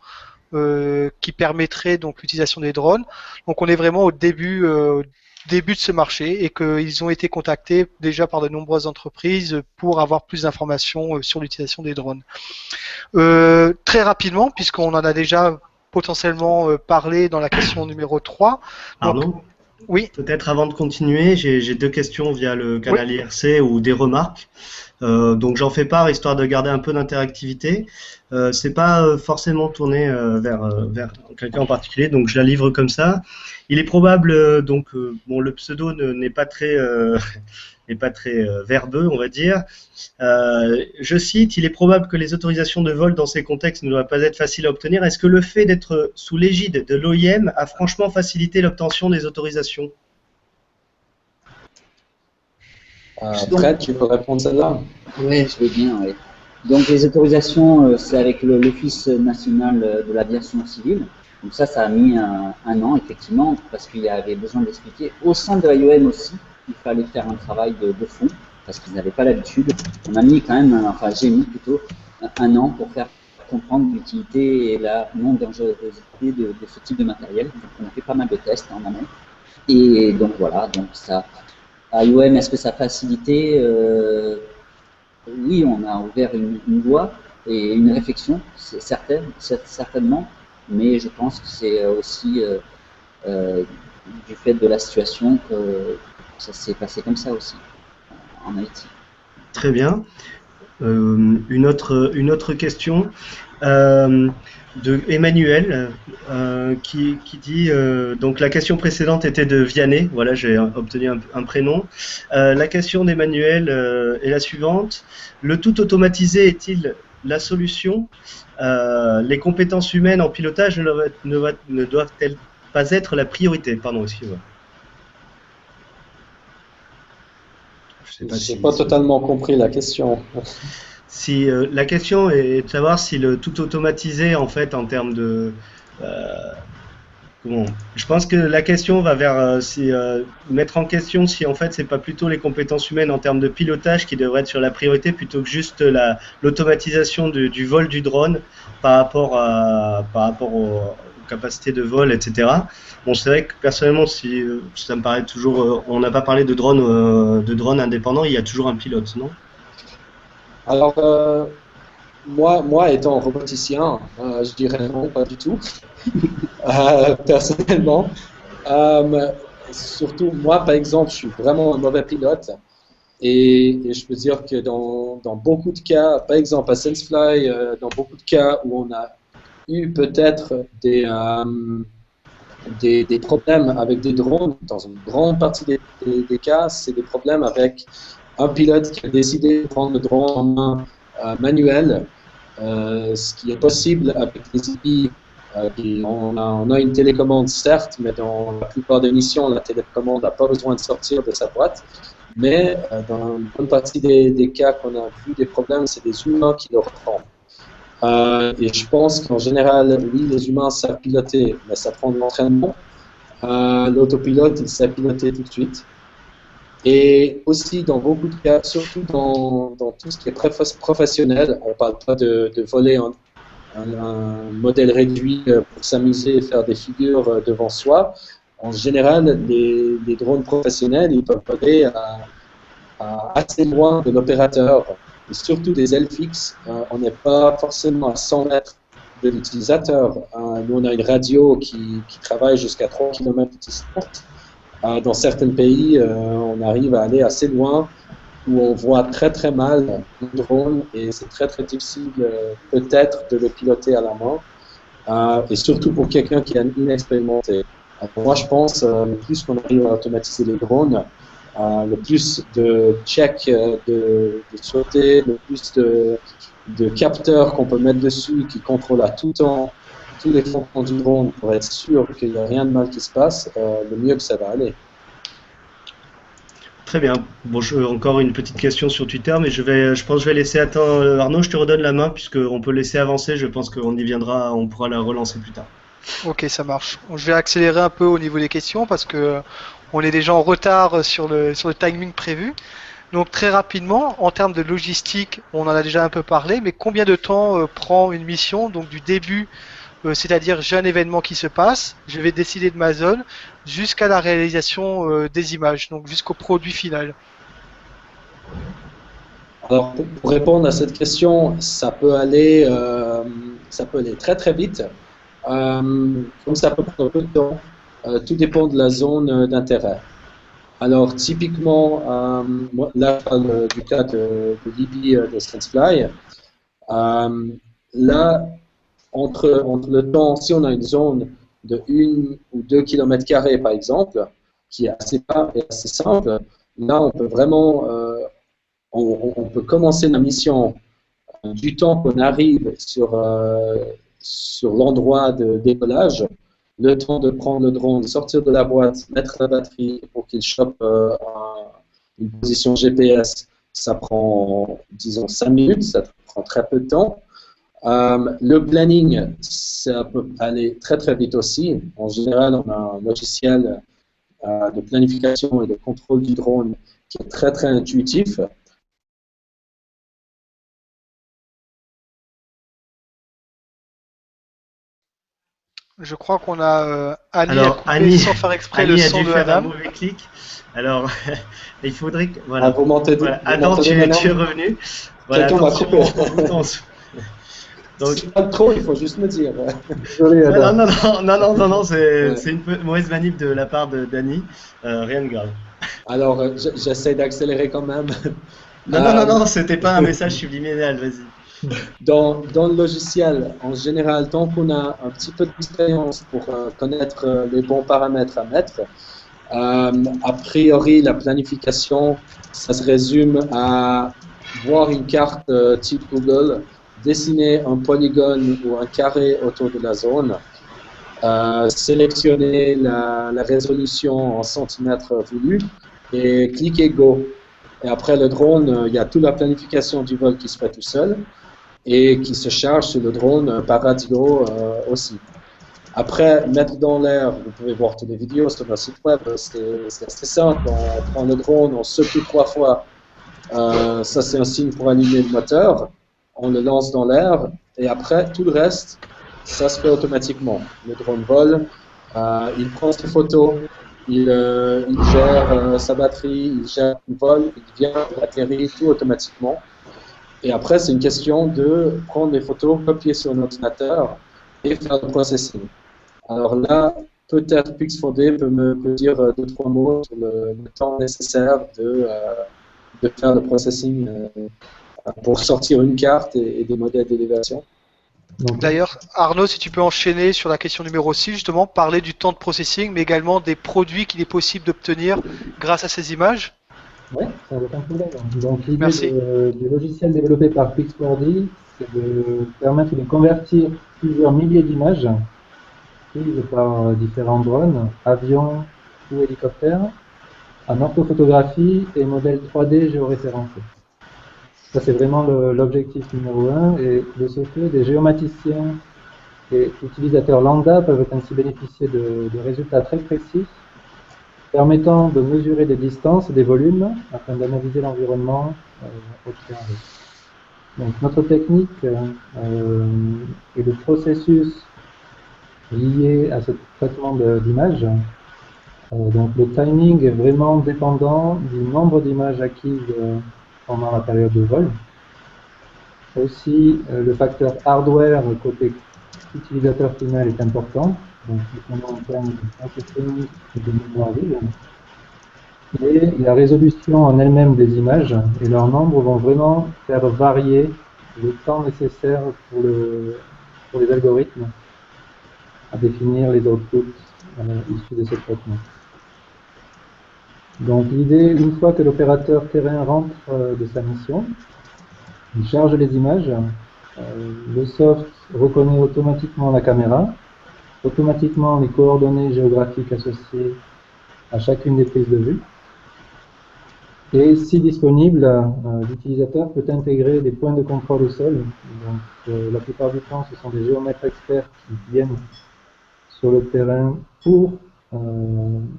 qui permettrait donc l'utilisation des drones. Donc on est vraiment au début de ce marché et qu'ils ont été contactés déjà par de nombreuses entreprises pour avoir plus d'informations sur l'utilisation des drones. Très rapidement, puisqu'on en a déjà potentiellement parlé dans la question numéro 3. Arnaud, oui. Peut-être avant de continuer, j'ai deux questions via le canal IRC ou des remarques. Donc j'en fais part histoire de garder un peu d'interactivité. C'est pas forcément tourné vers quelqu'un en particulier, donc je la livre comme ça. Il est probable bon, le pseudo n'est pas très verbeux, on va dire. Je cite, il est probable que les autorisations de vol dans ces contextes ne doivent pas être faciles à obtenir. Est-ce que le fait d'être sous l'égide de l'OIM a franchement facilité l'obtention des autorisations? Fred, tu peux répondre celle-là? Oui, je veux bien. Oui. Donc les autorisations, c'est avec l'Office national de l'aviation civile. Donc ça a mis un an, effectivement, parce qu'il y avait besoin d'expliquer. Au sein de l'IOM aussi, il fallait faire un travail de fond, parce qu'ils n'avaient pas l'habitude. On a mis quand même, enfin j'ai mis plutôt un an pour faire comprendre l'utilité et la non-dangerosité de ce type de matériel. Donc on a fait pas mal de tests en amont. Et donc voilà, donc ça... IOM, est-ce que ça a facilité Oui, on a ouvert une voie et une réflexion, c'est certainement, mais je pense que c'est aussi du fait de la situation que ça s'est passé comme ça aussi en Haïti. Très bien. Une autre question. de Emmanuel qui dit donc la question précédente était de Vianney, voilà j'ai obtenu un prénom. La question d'Emmanuel est la suivante: le tout automatisé est-il la solution? Les compétences humaines en pilotage ne doivent-elles pas être la priorité? Pardon, excusez-moi. Je n'ai pas totalement compris la question. Si la question est de savoir si le tout automatisé, en fait, en termes de comment, je pense que la question va vers mettre en question si en fait c'est pas plutôt les compétences humaines en termes de pilotage qui devraient être sur la priorité plutôt que juste l'automatisation du vol du drone par rapport aux capacités de vol, etc. Bon, c'est vrai que personnellement, si ça me paraît toujours, on n'a pas parlé de drone indépendant, il y a toujours un pilote, non? Alors, moi étant roboticien, je dirais non, pas du tout. Personnellement. Surtout, moi, par exemple, je suis vraiment un mauvais pilote. Et je peux dire que dans beaucoup de cas, par exemple à SenseFly, dans beaucoup de cas où on a eu peut-être des problèmes avec des drones, dans une grande partie des cas, c'est des problèmes avec un pilote qui a décidé de prendre le drone en main manuel, ce qui est possible avec les IP. On a une télécommande, certes, mais dans la plupart des missions, la télécommande n'a pas besoin de sortir de sa boîte. Mais dans une bonne partie des cas qu'on a vu des problèmes, c'est des humains qui le reprennent. Et je pense qu'en général, oui, les humains savent piloter, mais ça prend de l'entraînement. L'autopilote, il sait piloter tout de suite. Et aussi, dans beaucoup de cas, surtout dans tout ce qui est professionnel, on ne parle pas de voler un modèle réduit pour s'amuser et faire des figures devant soi. En général, les drones professionnels, ils peuvent voler assez loin de l'opérateur. Et surtout des ailes fixes, on n'est pas forcément à 100 mètres de l'utilisateur. Nous, on a une radio qui travaille jusqu'à 3 km de distance. Dans certains pays, on arrive à aller assez loin, où on voit très très mal le drone et c'est très très difficile peut-être de le piloter à la main. Et surtout pour quelqu'un qui est inexpérimenté. Moi, je pense le plus qu'on arrive à automatiser les drones, le plus de checks de sauter, le plus de capteurs qu'on peut mettre dessus qui contrôlent à tout temps tous les fonctions du drone pour être sûr qu'il n'y a rien de mal qui se passe, le mieux que ça va aller. Très bien. Bon, encore une petite question sur Twitter, mais je pense que je vais laisser attendre. Arnaud, je te redonne la main puisqu'on peut laisser avancer. Je pense qu'on y viendra, on pourra la relancer plus tard. Ok, ça marche. Je vais accélérer un peu au niveau des questions parce que on est déjà en retard sur le timing prévu. Donc très rapidement, en termes de logistique, on en a déjà un peu parlé, mais combien de temps prend une mission, donc du début, c'est-à-dire j'ai un événement qui se passe, je vais décider de ma zone, jusqu'à la réalisation des images, donc jusqu'au produit final. Alors pour répondre à cette question, ça peut aller très très vite. Comme ça peut prendre peu de temps, tout dépend de la zone d'intérêt. Alors typiquement, là je parle du cas de Libye de SenseFly. Là, entre le temps, si on a une zone de 1 ou 2 km² par exemple, qui est assez simple, là on peut vraiment, on peut commencer la mission du temps qu'on arrive sur l'endroit de décollage, le temps de prendre le drone, sortir de la boîte, mettre la batterie pour qu'il chope une position GPS, ça prend, disons, 5 minutes, ça prend très peu de temps. Le planning, ça peut aller très très vite aussi. En général, on a un logiciel de planification et de contrôle du drone qui est très très intuitif. Je crois qu'on a Annie Alors, a coupé Annie, sans faire exprès Annie le a son dû de faire un Adam. mauvais clic. Alors, il faudrait que. Voilà. Vous m'entendez, Voilà. vous Adam, tu m'entendez es maintenant? revenu. Voilà, Quelqu'un m'a attention coupé. au bouton. Donc, C'est pas trop, il faut juste me dire. Désolé, Adam. non, c'est Ouais. une mauvaise manip de la part d'Annie. Rien de grave. Alors, j'essaie d'accélérer quand même. Non, c'était pas un message subliminal, vas-y. Dans le logiciel, en général, tant qu'on a un petit peu d'expérience pour connaître les bons paramètres à mettre, a priori, la planification, ça se résume à voir une carte type Google, dessiner un polygone ou un carré autour de la zone, sélectionner la résolution en centimètres voulu et cliquer Go. Et après le drone, il y a toute la planification du vol qui se fait tout seul et qui se charge sur le drone par radio aussi. Après, mettre dans l'air, vous pouvez voir toutes les vidéos sur notre site web, c'est assez simple. On prend le drone, on secoue 3 fois, ça c'est un signe pour allumer le moteur, on le lance dans l'air et après tout le reste, ça se fait automatiquement. Le drone vole, il prend ses photos, il gère sa batterie, il gère le vol, il vient, il atterrit, tout automatiquement. Et après, c'est une question de prendre les photos, copier sur un ordinateur et faire le processing. Alors là, peut-être Pix4D peut me dire 2-3 mots sur le temps nécessaire de faire le processing pour sortir une carte et des modèles d'élévation. D'ailleurs, Arnaud, si tu peux enchaîner sur la question numéro 6, justement, parler du temps de processing, mais également des produits qu'il est possible d'obtenir grâce à ces images. Oui, ça n'a aucun problème. Donc l'idée du logiciel développé par Pix4D, c'est de permettre de convertir plusieurs milliers d'images prises par différents drones, avions ou hélicoptères, en orthophotographie et modèles 3D géoréférencés. Ça, c'est vraiment l'objectif numéro 1. Et de ce fait, des géomaticiens et utilisateurs lambda peuvent ainsi bénéficier de résultats très précis, permettant de mesurer des distances et des volumes afin d'analyser l'environnement observé. Donc, notre technique et le processus lié à ce traitement d'image. Donc, le timing est vraiment dépendant du nombre d'images acquises pendant la période de vol. Aussi, le facteur hardware côté utilisateur final est important, donc en termes de processing et de mémoire vive. Et la résolution en elle-même des images et leur nombre vont vraiment faire varier le temps nécessaire pour les algorithmes à définir les outputs issus de ce traitement. Donc l'idée, une fois que l'opérateur terrain rentre de sa mission, il charge les images, le soft reconnaît automatiquement la caméra, automatiquement les coordonnées géographiques associées à chacune des prises de vue, et si disponible, l'utilisateur peut intégrer des points de contrôle au sol. Donc la plupart du temps, ce sont des géomètres experts qui viennent sur le terrain pour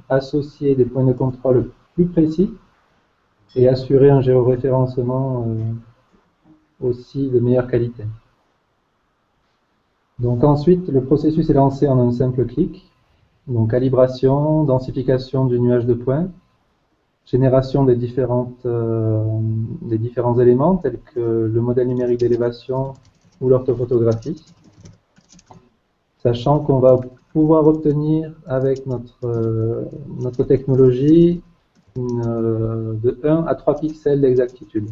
associer des points de contrôle plus précis et assurer un géoréférencement aussi de meilleure qualité. Donc ensuite, le processus est lancé en un simple clic. Donc calibration, densification du nuage de points, génération des différents éléments tels que le modèle numérique d'élévation ou l'orthophotographie, sachant qu'on va pouvoir obtenir avec notre technologie de 1 à 3 pixels d'exactitude.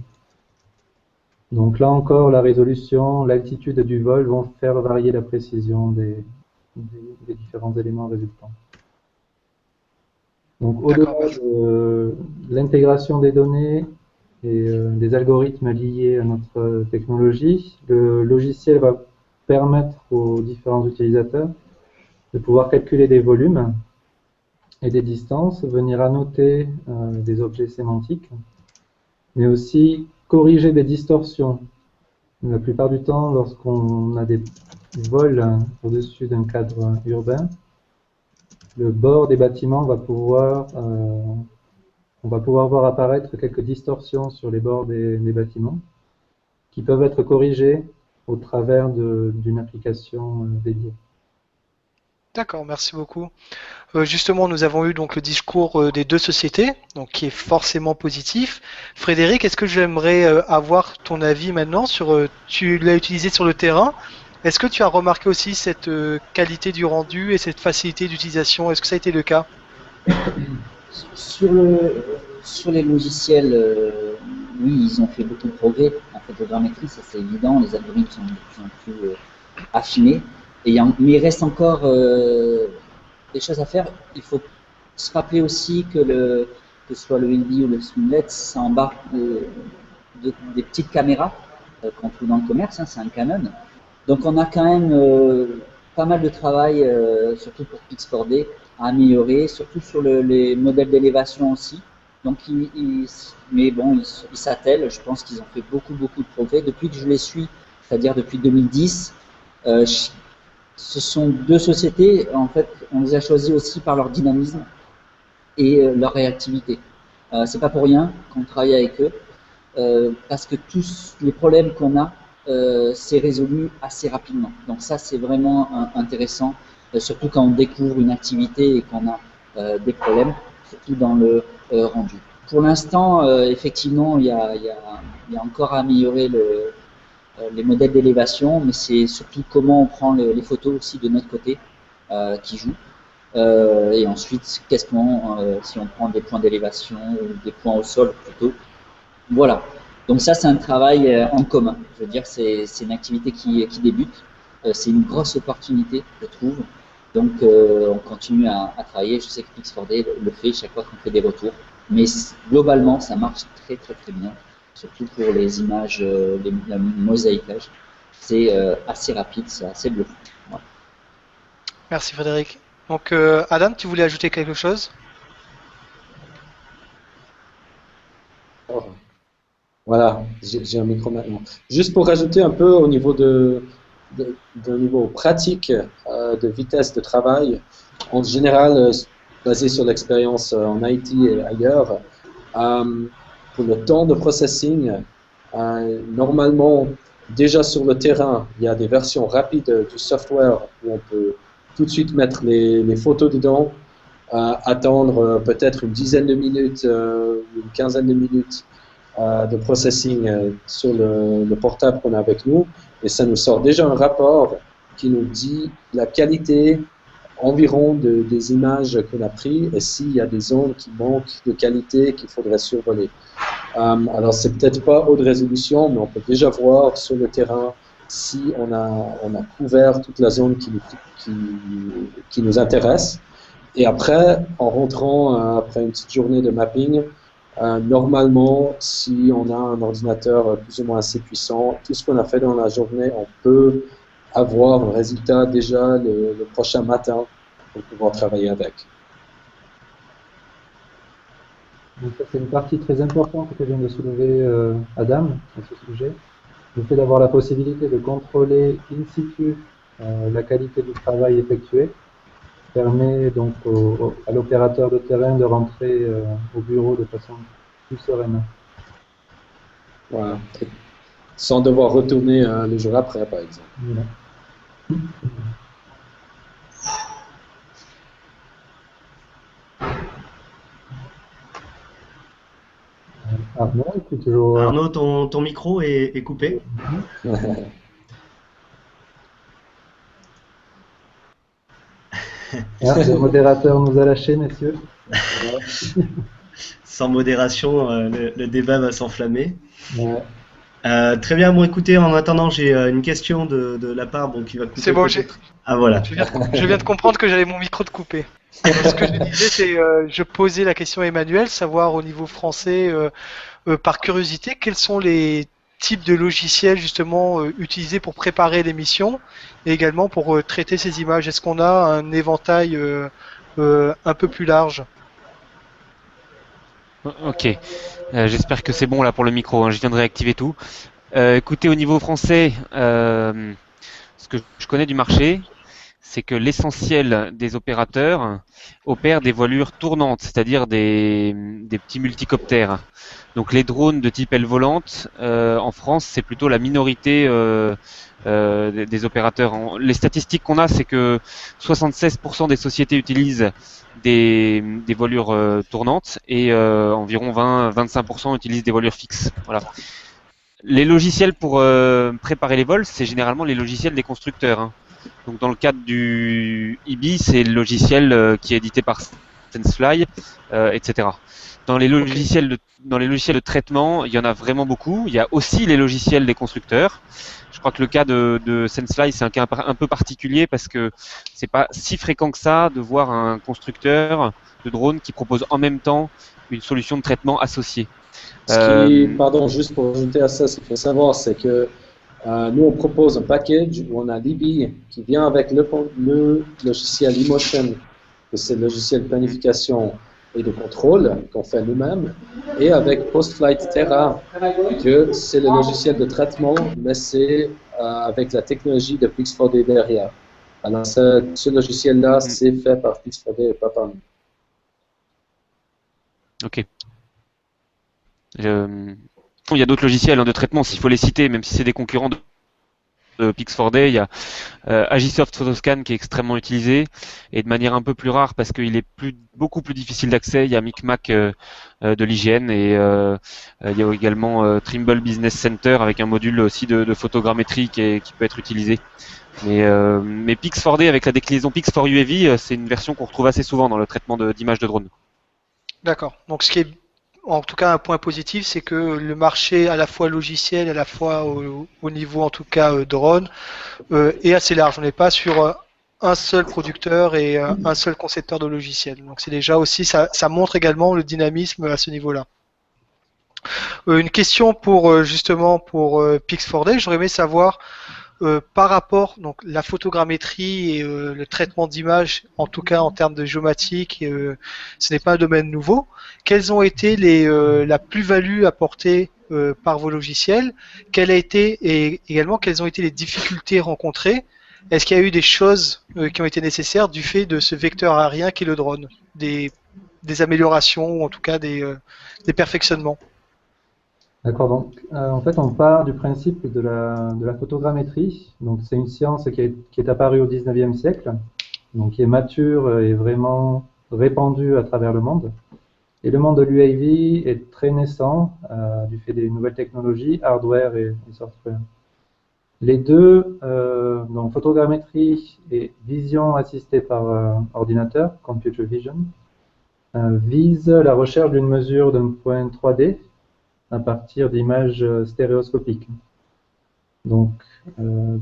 Donc là encore, la résolution, l'altitude du vol vont faire varier la précision des différents éléments résultants. Donc au-delà de l'intégration des données et des algorithmes liés à notre technologie, le logiciel va permettre aux différents utilisateurs de pouvoir calculer des volumes et des distances, venir annoter des objets sémantiques, mais aussi corriger des distorsions. La plupart du temps, lorsqu'on a des vols au-dessus d'un cadre urbain, le bord des bâtiments va pouvoir, on va pouvoir voir apparaître quelques distorsions sur les bords des bâtiments qui peuvent être corrigées au travers d'une application dédiée. D'accord, merci beaucoup. Justement, nous avons eu donc le discours des deux sociétés, donc qui est forcément positif. Frédéric, est-ce que j'aimerais avoir ton avis maintenant sur, tu l'as utilisé sur le terrain. Est-ce que tu as remarqué aussi cette qualité du rendu et cette facilité d'utilisation? Est-ce que ça a été le cas? Sur les logiciels oui, ils ont fait beaucoup de progrès en photogrammétrie, ça c'est évident, les algorithmes sont de plus en plus affinés. Mais il reste encore des choses à faire. Il faut se rappeler aussi que ce soit le LD ou le Smoothlet, ça embarque des petites caméras qu'on trouve dans le commerce, hein, c'est un Canon. Donc on a quand même pas mal de travail, surtout pour Pix4D, à améliorer, surtout sur les modèles d'élévation aussi. Donc, mais bon, ils s'attellent. Je pense qu'ils ont fait beaucoup de progrès depuis que je les suis, c'est-à-dire depuis 2010. Ce sont deux sociétés, en fait, on les a choisies aussi par leur dynamisme et leur réactivité. C'est pas pour rien qu'on travaille avec eux, parce que tous les problèmes qu'on a, c'est résolu assez rapidement. Donc ça, c'est vraiment intéressant, surtout quand on découvre une activité et qu'on a des problèmes, surtout dans le rendu. Pour l'instant, effectivement, il y a encore à améliorer les modèles d'élévation, mais c'est surtout comment on prend les photos aussi de notre côté qui jouent. Et ensuite, si on prend des points d'élévation ou des points au sol plutôt. Voilà. Donc ça, c'est un travail en commun. Je veux dire, c'est une activité qui débute. C'est une grosse opportunité, je trouve. Donc, on continue à travailler. Je sais que Pix4D le fait chaque fois qu'on fait des retours. Mais globalement, ça marche très bien. Surtout pour les images, le mosaïquage. C'est assez rapide, c'est assez bluffant. Voilà. Merci Frédéric. Donc, Adam, tu voulais ajouter quelque chose? Oh. Voilà, j'ai un micro maintenant. Juste pour rajouter un peu au niveau d'un niveau pratique de vitesse de travail, en général, basé sur l'expérience en IT et ailleurs, pour le temps de processing, normalement, déjà sur le terrain, il y a des versions rapides du software où on peut tout de suite mettre les photos dedans, attendre peut-être une dizaine de minutes, une quinzaine de minutes de processing sur le portable qu'on a avec nous, et ça nous sort déjà un rapport qui nous dit la qualité environ des images qu'on a prises et s'il y a des zones qui manquent de qualité qu'il faudrait survoler. Alors c'est peut-être pas haute résolution, mais on peut déjà voir sur le terrain si on a couvert toute la zone qui nous intéresse. Et après, en rentrant après une petite journée de mapping, normalement, si on a un ordinateur plus ou moins assez puissant, tout ce qu'on a fait dans la journée, on peut avoir un résultat déjà le prochain matin pour pouvoir travailler avec. Donc ça, c'est une partie très importante que vient de soulever Adam à ce sujet. Le fait d'avoir la possibilité de contrôler in situ la qualité du travail effectué permet donc à l'opérateur de terrain de rentrer au bureau de façon plus sereine. Voilà. Sans devoir retourner le jour après, par exemple. Voilà. Arnaud, tu es toujours... Arnaud, ton micro est coupé. Le modérateur nous a lâchés, messieurs. Sans modération, le débat va s'enflammer. Ouais. Très bien, bon écoutez, en attendant, j'ai une question de la part qui va couper. C'est bon, Ah voilà. Je viens de comprendre que j'avais mon micro de coupé. Donc, ce que je disais, c'est je posais la question à Emmanuel, savoir au niveau français, par curiosité, quels sont les types de logiciels justement utilisés pour préparer l'émission et également pour traiter ces images. Est-ce qu'on a un éventail un peu plus large? Ok, j'espère que c'est bon là pour le micro, hein. Je viens de réactiver tout. Écoutez, au niveau français, ce que je connais du marché, c'est que l'essentiel des opérateurs opèrent des voilures tournantes, c'est-à-dire des petits multicoptères. Donc les drones de type aile volante, en France, c'est plutôt la minorité des opérateurs. Les statistiques qu'on a, c'est que 76% des sociétés utilisent des voilures tournantes et environ 20-25% utilisent des voilures fixes. Voilà. Les logiciels pour préparer les vols, c'est généralement les logiciels des constructeurs, hein. Donc dans le cadre du IBI, c'est le logiciel qui est édité par Sensefly, etc. Dans les logiciels de traitement, il y en a vraiment beaucoup. Il y a aussi les logiciels des constructeurs. Je crois que le cas de Sensefly, c'est un cas un peu particulier parce que c'est pas si fréquent que ça de voir un constructeur de drone qui propose en même temps une solution de traitement associée. Pardon, juste pour ajouter à ça, ce qu'il faut savoir, c'est que nous, on propose un package où on a Libby qui vient avec le logiciel eMotion, que c'est le logiciel de planification et de contrôle qu'on fait nous-mêmes, et avec PostFlight Terra, que c'est le logiciel de traitement, mais c'est avec la technologie de Pix4D derrière. Alors, ce logiciel-là, c'est fait par Pix4D et pas par nous. Ok. Il y a d'autres logiciels de traitement, s'il faut les citer, même si c'est des concurrents de Pix4D. Il y a Agisoft Photoscan qui est extrêmement utilisé et de manière un peu plus rare parce qu'il est beaucoup plus difficile d'accès. Il y a Micmac de l'IGN et il y a également Trimble Business Center avec un module aussi de photogrammétrie qui peut être utilisé. Mais Pix4D avec la déclinaison Pix4UAV, c'est une version qu'on retrouve assez souvent dans le traitement d'images de drone. D'accord. Donc ce qui est en tout cas un point positif, c'est que le marché à la fois logiciel, à la fois au niveau en tout cas drone, est assez large. On n'est pas sur un seul producteur et un seul concepteur de logiciel. Donc c'est déjà aussi, ça montre également le dynamisme à ce niveau-là. Une question pour justement pour Pix4D, j'aurais aimé savoir par rapport donc la photogrammétrie et le traitement d'image, en tout cas en termes de géomatique, ce n'est pas un domaine nouveau. Quelles ont été la plus-value apportée par vos logiciels? Quelle a été et également quelles ont été les difficultés rencontrées? Est-ce qu'il y a eu des choses qui ont été nécessaires du fait de ce vecteur aérien qu'est le drone, des améliorations ou en tout cas des perfectionnements? D'accord, donc en fait on part du principe de la photogrammétrie. Donc c'est une science qui est apparue au 19e siècle, donc qui est mature et vraiment répandue à travers le monde. Et le monde de l'UAV est très naissant du fait des nouvelles technologies, hardware et software. Les deux, donc photogrammétrie et vision assistée par ordinateur, computer vision, visent la recherche d'une mesure d'un point 3D à partir d'images stéréoscopiques. Donc,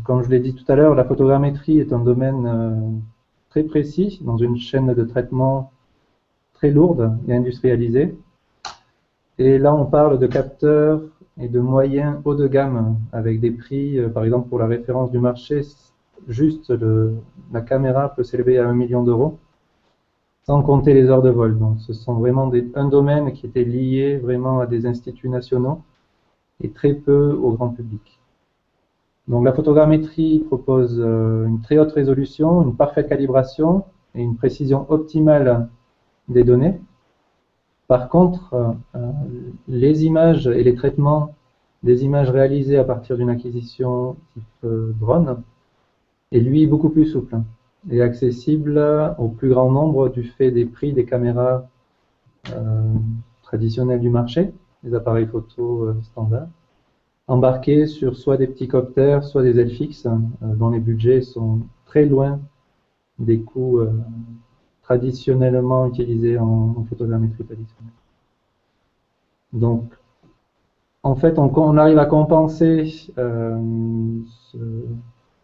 comme je l'ai dit tout à l'heure, la photogrammétrie est un domaine très précis dans une chaîne de traitement très lourde et industrialisée. Et là, on parle de capteurs et de moyens haut de gamme avec des prix, par exemple pour la référence du marché, juste la caméra peut s'élever à 1 million d'euros, sans compter les heures de vol. Donc ce sont vraiment un domaine qui était lié vraiment à des instituts nationaux et très peu au grand public. Donc la photogrammétrie propose une très haute résolution, une parfaite calibration et une précision optimale des données. Par contre, les images et les traitements des images réalisées à partir d'une acquisition type drone est lui beaucoup plus souple et accessible au plus grand nombre du fait des prix des caméras traditionnelles du marché, les appareils photo standards, embarqués sur soit des petits copters, soit des ailes fixes, dont les budgets sont très loin des coûts traditionnellement utilisés en photogrammétrie traditionnelle. Donc, en fait, on arrive à compenser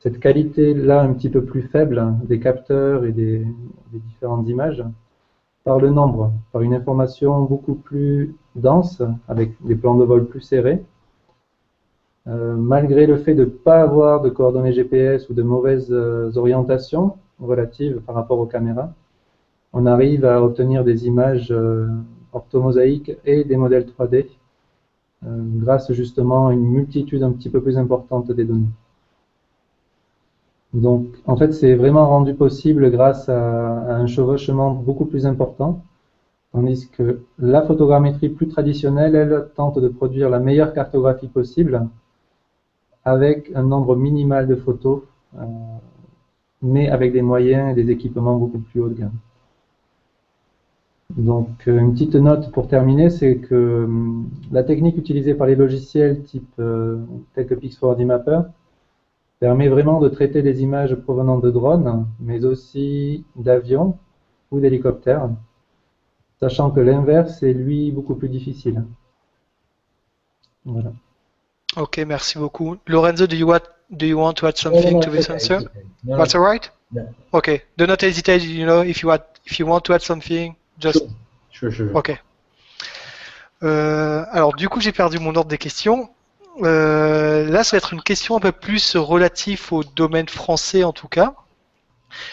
cette qualité-là un petit peu plus faible des capteurs et des différentes images par le nombre, par une information beaucoup plus dense, avec des plans de vol plus serrés. Malgré le fait de ne pas avoir de coordonnées GPS ou de mauvaises orientations relatives par rapport aux caméras, on arrive à obtenir des images orthomosaïques et des modèles 3D grâce justement à une multitude un petit peu plus importante des données. Donc, en fait, c'est vraiment rendu possible grâce à un chevauchement beaucoup plus important, tandis que la photogrammétrie plus traditionnelle, elle, tente de produire la meilleure cartographie possible avec un nombre minimal de photos, mais avec des moyens et des équipements beaucoup plus haut de gamme. Donc, une petite note pour terminer, c'est que la technique utilisée par les logiciels tels que Pix4D Mapper permet vraiment de traiter des images provenant de drones, mais aussi d'avions ou d'hélicoptères, sachant que l'inverse est lui beaucoup plus difficile. Voilà. Ok, merci beaucoup. Lorenzo, do you want to add No, no, something no, to it's this okay. answer? It's okay. No, That's all right? no. Okay. Do not hesitate. If you want to add something, just Sure. ok. Alors du coup, j'ai perdu mon ordre des questions. Là, ça va être une question un peu plus relative au domaine français en tout cas.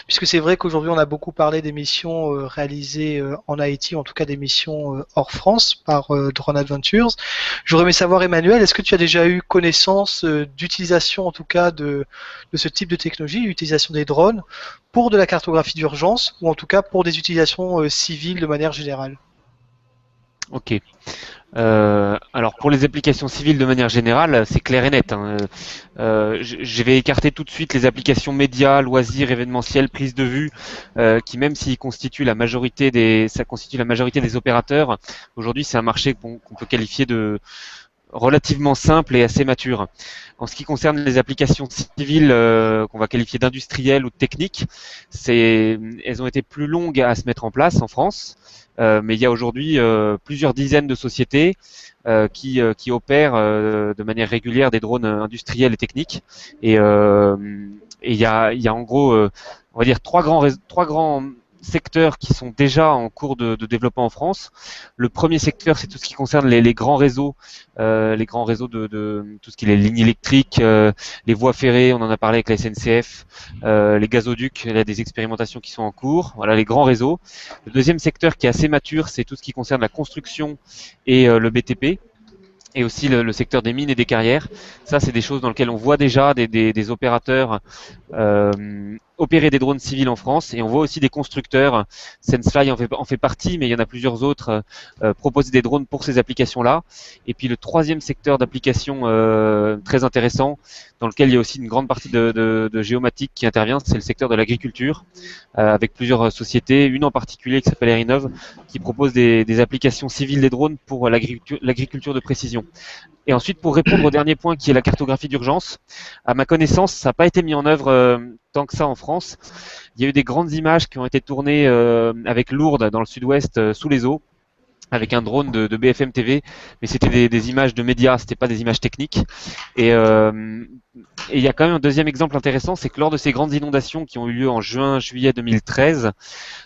Puisque c'est vrai qu'aujourd'hui, on a beaucoup parlé des missions réalisées en Haïti, en tout cas des missions hors France par Drone Adventures. J'aurais aimé savoir, Emmanuel, est-ce que tu as déjà eu connaissance d'utilisation, en tout cas, de ce type de technologie, l'utilisation des drones, pour de la cartographie d'urgence, ou en tout cas pour des utilisations civiles de manière générale? Ok. Alors pour les applications civiles de manière générale, c'est clair et net, hein. Je vais écarter tout de suite les applications médias, loisirs, événementiels, prise de vue, qui même s'ils constituent ça constitue la majorité des opérateurs. Aujourd'hui, c'est un marché qu'on peut qualifier de relativement simple et assez mature. En ce qui concerne les applications civiles qu'on va qualifier d'industrielles ou de techniques, elles ont été plus longues à se mettre en place en France. Mais il y a aujourd'hui plusieurs dizaines de sociétés qui opèrent de manière régulière des drones industriels et techniques. Et il y a en gros, on va dire trois grands secteurs qui sont déjà en cours de développement en France. Le premier secteur, c'est tout ce qui concerne les grands réseaux, de tout ce qui est les lignes électriques, les voies ferrées, on en a parlé avec la SNCF, les gazoducs, il y a des expérimentations qui sont en cours, voilà les grands réseaux. Le deuxième secteur qui est assez mature, c'est tout ce qui concerne la construction et le BTP. Et aussi le secteur des mines et des carrières. Ça, c'est des choses dans lesquelles on voit déjà des opérateurs opérer des drones civils en France, et on voit aussi des constructeurs. Sensefly en fait partie, mais il y en a plusieurs autres proposer des drones pour ces applications-là. Et puis le troisième secteur d'application très intéressant, dans lequel il y a aussi une grande partie de géomatique qui intervient, c'est le secteur de l'agriculture, avec plusieurs sociétés, une en particulier qui s'appelle Erinov, qui propose des applications civiles des drones pour l'agriculture de précision. Et ensuite, pour répondre au dernier point qui est la cartographie d'urgence, à ma connaissance, ça n'a pas été mis en œuvre tant que ça en France. Il y a eu des grandes images qui ont été tournées avec Lourdes, dans le sud-ouest, sous les eaux, avec un drone de BFM TV, mais c'était des images de médias, c'était pas des images techniques. Et il y a quand même un deuxième exemple intéressant, c'est que lors de ces grandes inondations qui ont eu lieu en juillet 2013,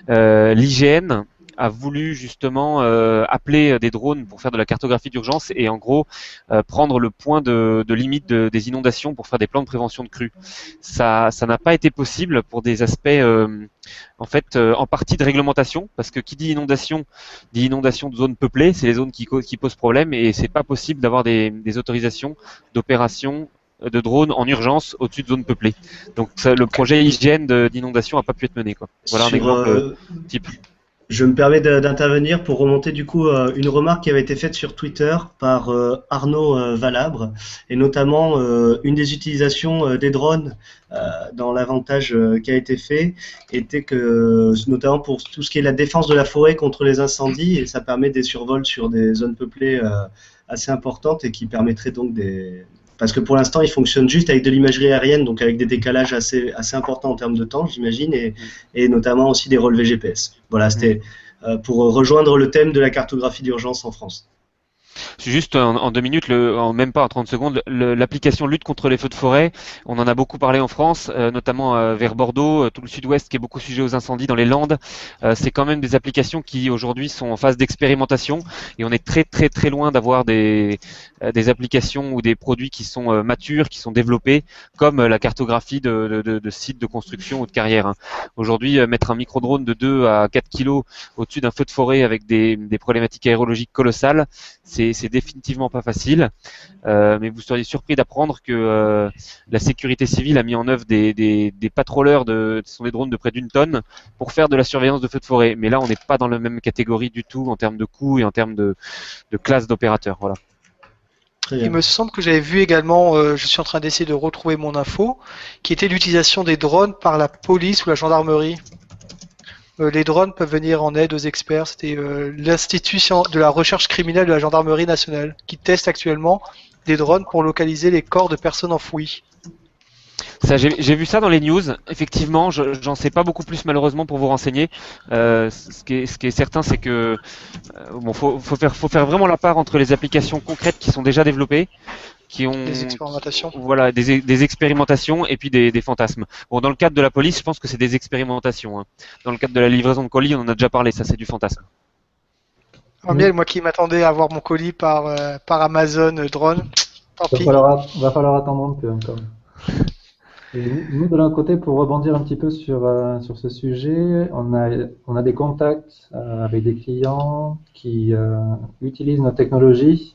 l'IGN a voulu justement appeler des drones pour faire de la cartographie d'urgence et en gros prendre le point de limite des inondations pour faire des plans de prévention de crues. Ça n'a pas été possible pour des aspects en partie de réglementation, parce que qui dit inondation de zones peuplées, c'est les zones qui posent problème, et c'est pas possible d'avoir des autorisations d'opération de drones en urgence au-dessus de zones peuplées. Donc le projet hygiène d'inondation n'a pas pu être mené, quoi. Voilà un exemple type. Je me permets d'intervenir pour remonter du coup une remarque qui avait été faite sur Twitter par Arnaud Valabre, et notamment une des utilisations des drones dans l'avantage qui a été fait était que, notamment pour tout ce qui est la défense de la forêt contre les incendies, et ça permet des survols sur des zones peuplées assez importantes, et qui permettrait donc parce que pour l'instant, il fonctionne juste avec de l'imagerie aérienne, donc avec des décalages assez importants en termes de temps, j'imagine, et notamment aussi des relevés GPS. Voilà, c'était pour rejoindre le thème de la cartographie d'urgence en France. Juste en 2 minutes, même pas en 30 secondes, l'application lutte contre les feux de forêt, on en a beaucoup parlé en France, notamment vers Bordeaux, tout le sud-ouest qui est beaucoup sujet aux incendies dans les Landes. C'est quand même des applications qui aujourd'hui sont en phase d'expérimentation, et on est très très très loin d'avoir des applications ou des produits qui sont matures, qui sont développés, comme la cartographie de sites de construction ou de carrière, hein. Aujourd'hui, mettre un micro-drone de 2 à 4 kilos au-dessus d'un feu de forêt avec des problématiques aérologiques colossales, c'est définitivement pas facile, mais vous seriez surpris d'apprendre que la sécurité civile a mis en œuvre des patroleurs, ce sont des drones de près d'1 tonne, pour faire de la surveillance de feux de forêt. Mais là, on n'est pas dans la même catégorie du tout en termes de coûts et en termes de classe d'opérateurs. Voilà. Il me semble que j'avais vu également, je suis en train d'essayer de retrouver mon info, qui était l'utilisation des drones par la police ou la gendarmerie. Les drones peuvent venir en aide aux experts. C'était l'Institut de la recherche criminelle de la gendarmerie nationale qui teste actuellement des drones pour localiser les corps de personnes enfouies. Ça, j'ai vu ça dans les news. Effectivement, j'en sais pas beaucoup plus malheureusement pour vous renseigner. Ce qui est certain, c'est que bon, faut faire vraiment la part entre les applications concrètes qui sont déjà développées, qui ont Des expérimentations. voilà des expérimentations et puis des fantasmes. Bon, dans le cadre de la police, je pense que c'est des expérimentations, hein. Dans le cadre de la livraison de colis, on en a déjà parlé. Ça, c'est du fantasme. Oh, miel, moi qui m'attendais à avoir mon colis par Amazon drone, tant pis. Va falloir attendre un peu encore. Et nous, de notre côté, pour rebondir un petit peu sur ce sujet, on a des contacts avec des clients qui utilisent nos technologies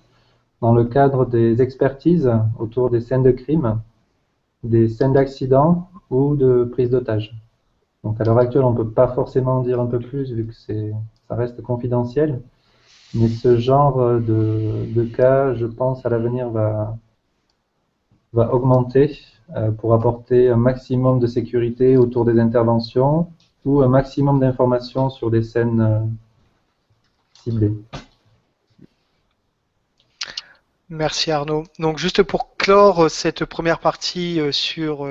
dans le cadre des expertises autour des scènes de crime, des scènes d'accident ou de prise d'otage. Donc à l'heure actuelle, on ne peut pas forcément en dire un peu plus vu que ça reste confidentiel. Mais ce genre de cas, je pense, à l'avenir va augmenter pour apporter un maximum de sécurité autour des interventions ou un maximum d'informations sur des scènes ciblées. Merci Arnaud. Donc juste pour clore cette première partie sur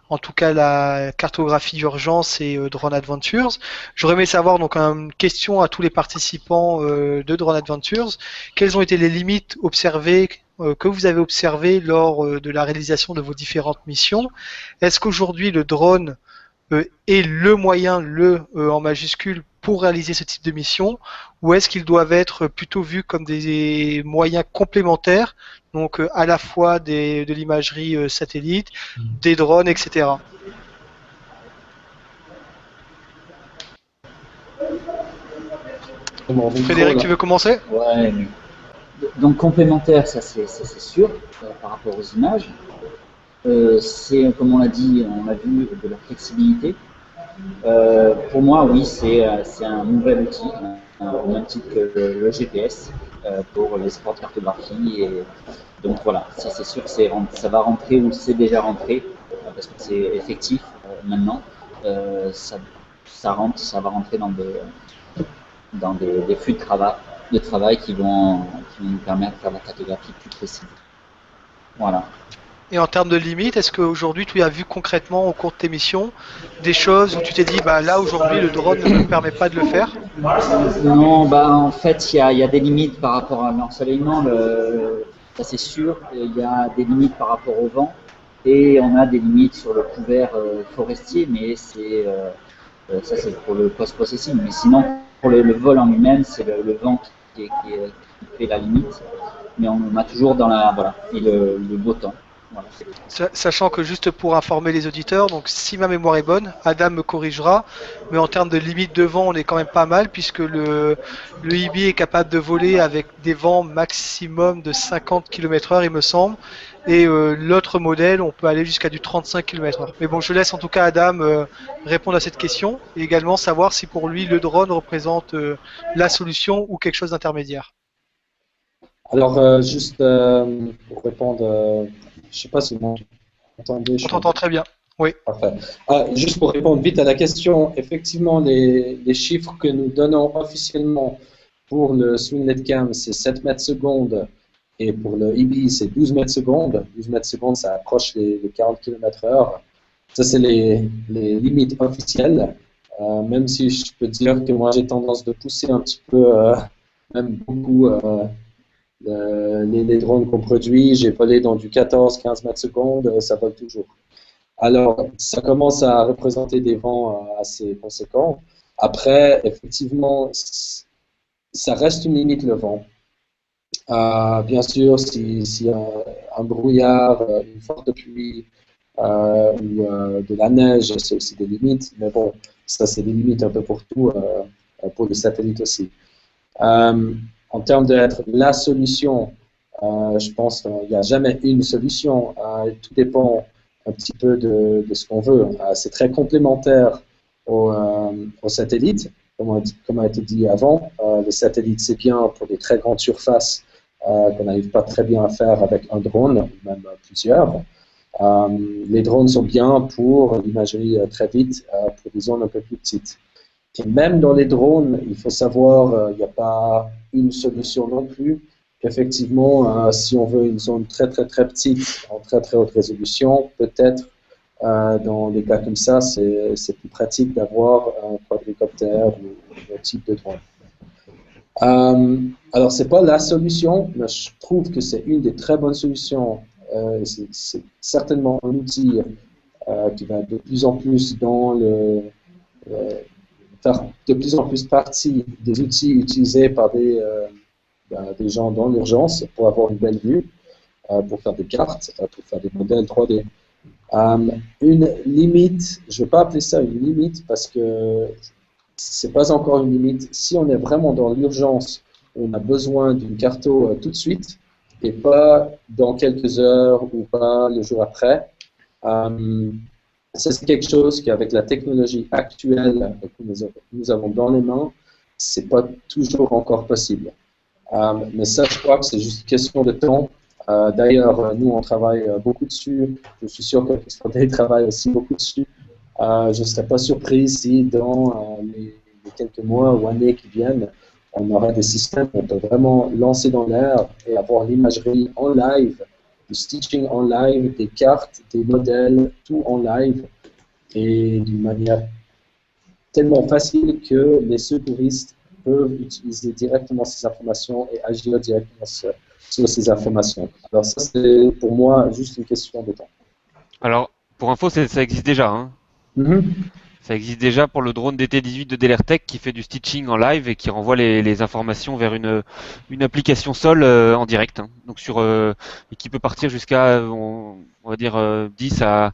en tout cas la cartographie d'urgence et Drone Adventures, j'aurais aimé savoir donc une question à tous les participants de Drone Adventures. Quelles ont été les limites observées que vous avez observées lors de la réalisation de vos différentes missions? Est-ce qu'aujourd'hui le drone est le moyen, en majuscule, pour réaliser ce type de mission, ou est-ce qu'ils doivent être plutôt vus comme des moyens complémentaires, donc à la fois de l'imagerie satellite, des drones, etc. Frédéric, tu veux commencer? Ouais. Donc complémentaire, ça c'est sûr, par rapport aux images. C'est, comme on l'a dit, on a vu de la flexibilité. Pour moi, oui, c'est un nouvel outil, au même titre que le GPS pour les sports de cartographie. Et donc voilà, ça c'est sûr que ça va rentrer ou c'est déjà rentré parce que c'est effectif maintenant. Ça va rentrer dans des flux de travail qui vont nous permettre de faire la cartographie plus précise. Voilà. Et en termes de limites, est-ce qu'aujourd'hui tu as vu concrètement au cours de tes missions des choses où tu t'es dit bah là aujourd'hui le drone ne me permet pas de le faire? Non, en fait il y a des limites par rapport à l'ensoleillement, ça c'est sûr. Il y a des limites par rapport au vent et on a des limites sur le couvert forestier, mais ça c'est pour le post-processing. Mais sinon pour le vol en lui-même, c'est le vent qui fait la limite. Mais on a toujours et le beau temps. Voilà. Sachant que juste pour informer les auditeurs, donc si ma mémoire est bonne, Adam me corrigera, mais en termes de limite de vent, on est quand même pas mal puisque le IB est capable de voler avec des vents maximum de 50 km/h, il me semble, et l'autre modèle, on peut aller jusqu'à du 35 km/h. Mais bon, je laisse en tout cas Adam répondre à cette question et également savoir si pour lui le drone représente la solution ou quelque chose d'intermédiaire. Alors, juste pour répondre, je ne sais pas si vous m'entendez. On t'entend très bien, oui. Parfait. Juste pour répondre vite à la question, effectivement, les chiffres que nous donnons officiellement pour le Swinglet Cam, c'est 7 mètres secondes, et pour le IBI, c'est 12 mètres secondes. 12 mètres secondes, ça approche les 40 km/h. Ça, c'est les limites officielles, même si je peux dire que moi, j'ai tendance de pousser un petit peu, même beaucoup, les drones qu'on produit. J'ai volé dans du 14-15 mètres secondes, ça vole toujours. Alors, ça commence à représenter des vents assez conséquents. Après, effectivement, ça reste une limite le vent. Bien sûr, si un brouillard, une forte pluie ou de la neige, c'est aussi des limites. Mais bon, ça c'est des limites un peu pour tout, pour le satellite aussi. En termes d'être la solution, je pense qu'il n'y a jamais une solution. Tout dépend un petit peu de ce qu'on veut. C'est très complémentaire au satellite, comme a été dit avant. Les satellites, c'est bien pour des très grandes surfaces qu'on n'arrive pas très bien à faire avec un drone, même plusieurs. Les drones sont bien pour l'imagerie très vite, pour des zones un peu plus petites. Et même dans les drones, il faut savoir, il n'y a pas une solution non plus. Effectivement, si on veut une zone très très très petite, en très très haute résolution, peut-être Dans des cas comme ça, c'est plus pratique d'avoir un quadricoptère ou un type de drone. Alors, c'est pas la solution, mais je trouve que c'est une des très bonnes solutions. C'est certainement un outil qui va de plus en plus faire de plus en plus partie des outils utilisés par des gens dans l'urgence pour avoir une belle vue, pour faire des cartes, pour faire des modèles 3D. Une limite, je ne vais pas appeler ça une limite parce que c'est pas encore une limite. Si on est vraiment dans l'urgence, on a besoin d'une carto tout de suite et pas dans quelques heures ou pas le jour après. Ça, c'est quelque chose qu'avec la technologie actuelle que nous avons dans les mains, c'est pas toujours encore possible. Mais ça, je crois que c'est juste une question de temps. D'ailleurs, nous, on travaille beaucoup dessus. Je suis sûr que Christophe travaille aussi beaucoup dessus. Je ne serais pas surpris si dans les quelques mois ou années qui viennent, on aura des systèmes qu'on peut vraiment lancer dans l'air et avoir l'imagerie en live, du stitching en live, des cartes, des modèles, tout en live et d'une manière tellement facile que les secouristes peuvent utiliser directement ces informations et agir directement sur ces informations. Alors ça, c'est pour moi juste une question de temps. Alors, pour info, ça existe déjà. Hein. Ça existe déjà pour le drone DT-18 de Delertec qui fait du stitching en live et qui renvoie les informations vers une application Sol en direct. Hein. Donc et qui peut partir jusqu'à, on va dire, 10 à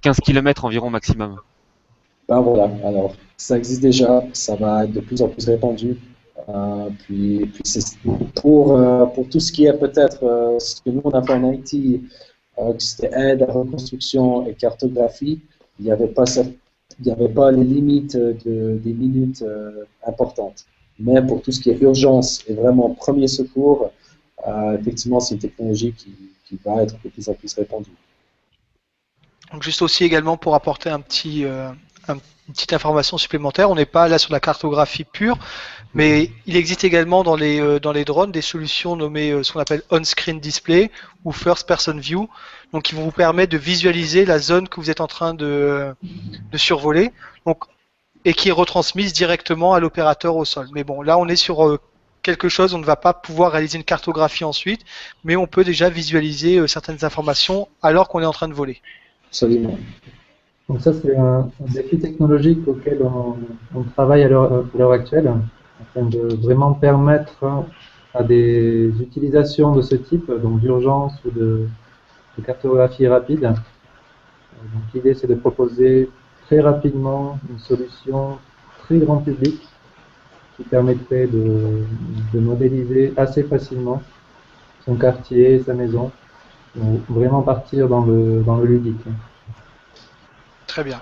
15 km environ maximum. Ben voilà, alors ça existe déjà, ça va être de plus en plus répandu. Puis c'est pour tout ce qui est peut-être ce que nous on a fait en IT, que c'était aide à reconstruction et cartographie, il n'y avait pas les limites des minutes importantes. Mais pour tout ce qui est urgence et vraiment premier secours, effectivement, c'est une technologie qui va être de plus en plus répandue. Donc juste aussi également pour apporter une petite information supplémentaire, on n'est pas là sur la cartographie pure, mais il existe également dans les drones des solutions nommées ce qu'on appelle on-screen display ou first person view, donc qui vont vous permettre de visualiser la zone que vous êtes en train de survoler, donc, et qui est retransmise directement à l'opérateur au sol. Mais bon, là on est sur quelque chose, on ne va pas pouvoir réaliser une cartographie ensuite, mais on peut déjà visualiser certaines informations alors qu'on est en train de voler. Absolument. Donc ça, c'est un défi technologique auquel on travaille à l'heure actuelle, afin de vraiment permettre à des utilisations de ce type, donc d'urgence ou de cartographie rapide. Donc l'idée, c'est de proposer très rapidement une solution très grand public qui permettrait de modéliser assez facilement son quartier, sa maison, donc vraiment partir dans le ludique. Très bien.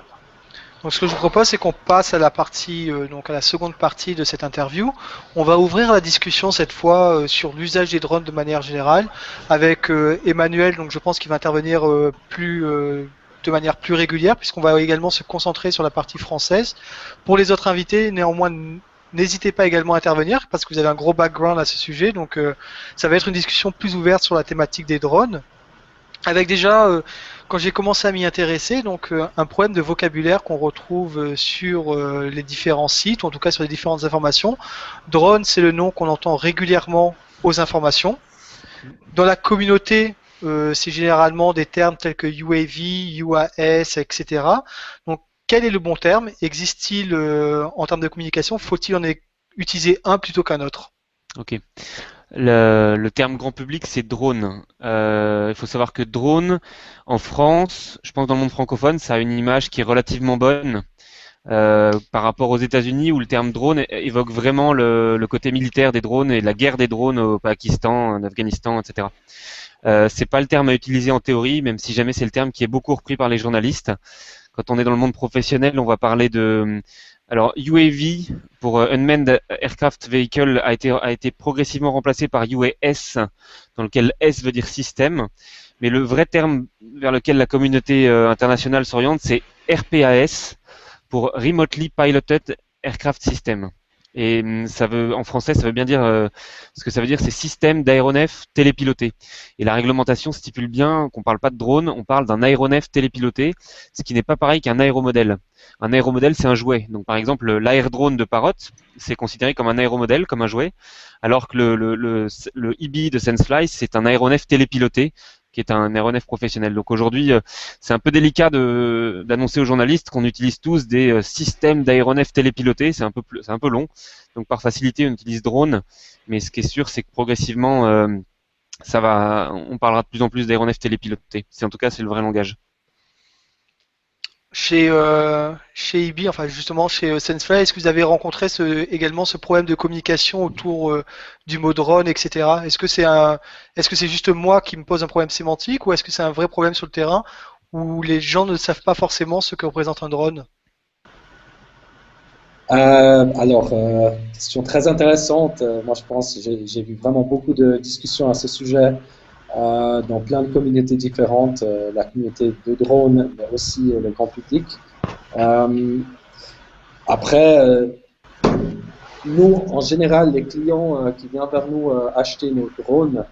Donc ce que je vous propose, c'est qu'on passe à la partie, donc à la seconde partie de cette interview. On va ouvrir la discussion cette fois sur l'usage des drones de manière générale, avec Emmanuel, donc je pense qu'il va intervenir de manière plus régulière, puisqu'on va également se concentrer sur la partie française. Pour les autres invités, néanmoins, n'hésitez pas également à intervenir, parce que vous avez un gros background à ce sujet, donc ça va être une discussion plus ouverte sur la thématique des drones. Avec déjà, quand j'ai commencé à m'y intéresser, donc un problème de vocabulaire qu'on retrouve sur les différents sites, ou en tout cas sur les différentes informations. Drone, c'est le nom qu'on entend régulièrement aux informations. Dans la communauté, c'est généralement des termes tels que UAV, UAS, etc. Donc, quel est le bon terme? Existe-t-il en termes de communication? Faut-il en utiliser un plutôt qu'un autre? Ok. Le terme grand public, c'est drone. Il faut savoir que drone, en France, je pense dans le monde francophone, ça a une image qui est relativement bonne par rapport aux États-Unis où le terme drone évoque vraiment le côté militaire des drones et la guerre des drones au Pakistan, en Afghanistan, etc. C'est pas le terme à utiliser en théorie, même si jamais c'est le terme qui est beaucoup repris par les journalistes. Quand on est dans le monde professionnel, on va parler de alors, UAV, pour Unmanned Aircraft Vehicle, a été progressivement remplacé par UAS, dans lequel S veut dire système. Mais le vrai terme vers lequel la communauté internationale s'oriente, c'est RPAS, pour Remotely Piloted Aircraft System. Et en français, ça veut bien dire, ce que ça veut dire, c'est système d'aéronef télépiloté. Et la réglementation stipule bien qu'on parle pas de drone, on parle d'un aéronef télépiloté, ce qui n'est pas pareil qu'un aéromodèle. Un aéromodèle, c'est un jouet. Donc, par exemple, l'aérodrone de Parrot, c'est considéré comme un aéromodèle, comme un jouet, alors que le EB de Sensefly, c'est un aéronef télépiloté, qui est un aéronef professionnel. Donc aujourd'hui, c'est un peu délicat d'annoncer aux journalistes qu'on utilise tous des systèmes d'aéronefs télépilotés. C'est un peu long. Donc par facilité, on utilise drone. Mais ce qui est sûr, c'est que progressivement, on parlera de plus en plus d'aéronefs télépilotés. En tout cas, c'est le vrai langage. Chez IBI, enfin justement chez Sensefly, est-ce que vous avez rencontré également ce problème de communication autour du mot drone, etc. Est-ce que c'est juste moi qui me pose un problème sémantique ou est-ce que c'est un vrai problème sur le terrain où les gens ne savent pas forcément ce que représente un drone? Question très intéressante. Moi, je pense que j'ai vu vraiment beaucoup de discussions à ce sujet dans plein de communautés différentes, la communauté de drones, mais aussi le grand public. Après, nous, en général, les clients qui viennent vers nous acheter nos drones,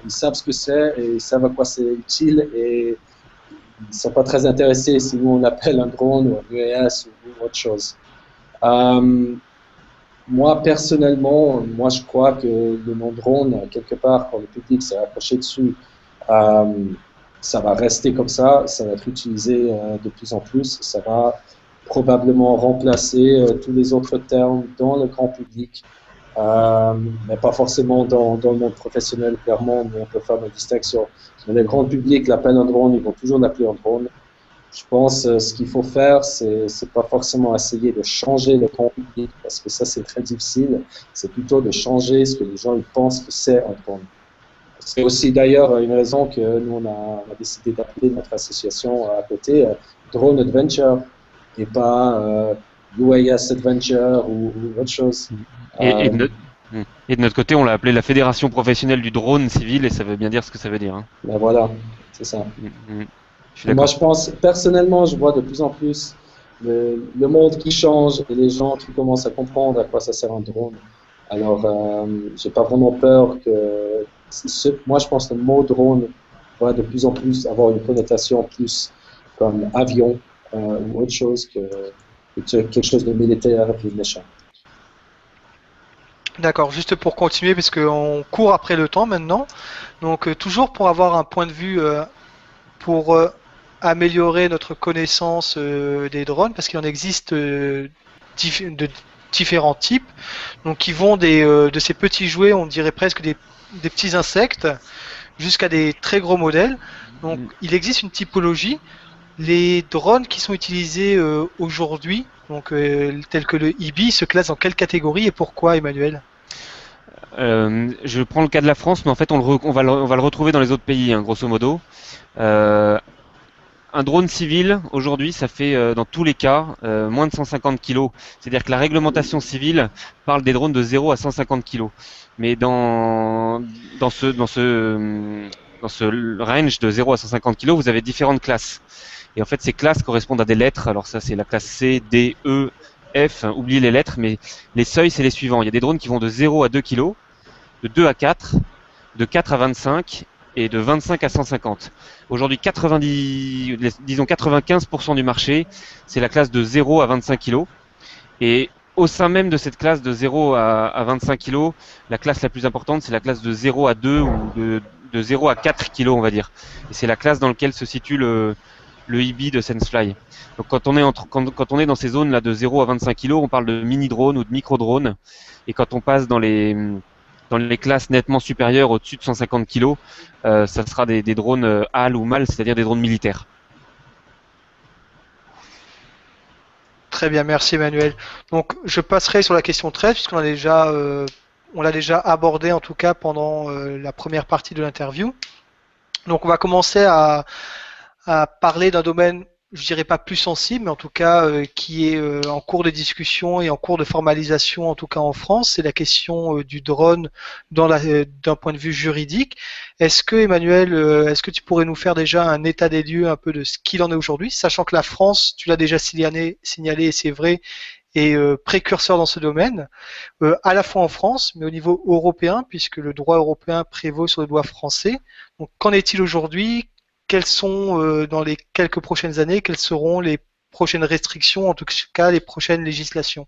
ils savent ce que c'est et ils savent à quoi c'est utile et ils ne sont pas très intéressés si nous on appelle un drone ou un UAS ou autre chose. Moi, personnellement, je crois que le nom drone, quelque part, quand le public s'est accroché dessus, ça va rester comme ça va être utilisé de plus en plus, ça va probablement remplacer tous les autres termes dans le grand public, mais pas forcément dans le monde professionnel, clairement, mais on peut faire une distinction. Mais le grand public l'appelle un drone, ils vont toujours l'appeler un drone. Je pense ce qu'il faut faire, c'est pas forcément essayer de changer le grand public, parce que ça c'est très difficile, c'est plutôt de changer ce que les gens ils pensent que c'est un drone. C'est aussi d'ailleurs une raison que nous on a décidé d'appeler notre association à côté Drone Adventure et pas UAS Adventure ou autre chose. Et de notre côté, on l'a appelé la Fédération professionnelle du drone civil et ça veut bien dire ce que ça veut dire. Hein. Ben voilà, c'est ça. Moi, je pense, personnellement, je vois de plus en plus le monde qui change et les gens qui commencent à comprendre à quoi ça sert un drone. Alors, j'ai pas vraiment peur que. Moi, je pense que le mot drone va de plus en plus avoir une connotation plus comme avion ou autre chose que quelque chose de militaire et de méchant. D'accord, juste pour continuer, parce qu'on court après le temps maintenant. Donc, toujours pour avoir un point de vue pour améliorer notre connaissance des drones, parce qu'il en existe de différents types, donc qui vont de ces petits jouets, on dirait presque des petits insectes, jusqu'à des très gros modèles. Donc il existe une typologie. Les drones qui sont utilisés aujourd'hui, donc tels que le IBI, se classent dans quelle catégorie et pourquoi, Emmanuel? Je prends le cas de la France, mais en fait on va le retrouver dans les autres pays, hein, grosso modo. Un drone civil, aujourd'hui, ça fait dans tous les cas moins de 150 kg. C'est-à-dire que la réglementation civile parle des drones de 0 à 150 kg. Mais dans ce range de 0 à 150 kg, vous avez différentes classes. Et en fait, ces classes correspondent à des lettres. Alors ça, c'est la classe C, D, E, F. Oubliez les lettres, mais les seuils, c'est les suivants. Il y a des drones qui vont de 0 à 2 kg, de 2 à 4, de 4 à 25 et de 25 à 150. Aujourd'hui, 95% du marché, c'est la classe de 0 à 25 kg. Et au sein même de cette classe de 0 à 25 kg, la classe la plus importante, c'est la classe de 0 à 2 ou de 0 à 4 kg, on va dire. Et c'est la classe dans laquelle se situe le IBI de Sensefly. Donc quand on est dans ces zones-là de 0 à 25 kg, on parle de mini-drone ou de micro-drone. Et quand on passe dans les classes nettement supérieures, au-dessus de 150 kg, ça sera des drones HAL ou MAL, c'est-à-dire des drones militaires. Très bien, merci Emmanuel. Donc je passerai sur la question 13, puisqu'on on l'a déjà abordé en tout cas pendant la première partie de l'interview. Donc on va commencer à parler d'un domaine, je dirais pas plus sensible, mais en tout cas qui est en cours de discussion et en cours de formalisation, en tout cas en France, c'est la question du drone d'un point de vue juridique. Est-ce que Emmanuel, est-ce que tu pourrais nous faire déjà un état des lieux un peu de ce qu'il en est aujourd'hui, sachant que la France, tu l'as déjà signalé et c'est vrai, est précurseur dans ce domaine, à la fois en France, mais au niveau européen, puisque le droit européen prévaut sur le droit français. Donc, qu'en est-il aujourd'hui? Quelles sont, dans les quelques prochaines années, quelles seront les prochaines restrictions, en tout cas les prochaines législations?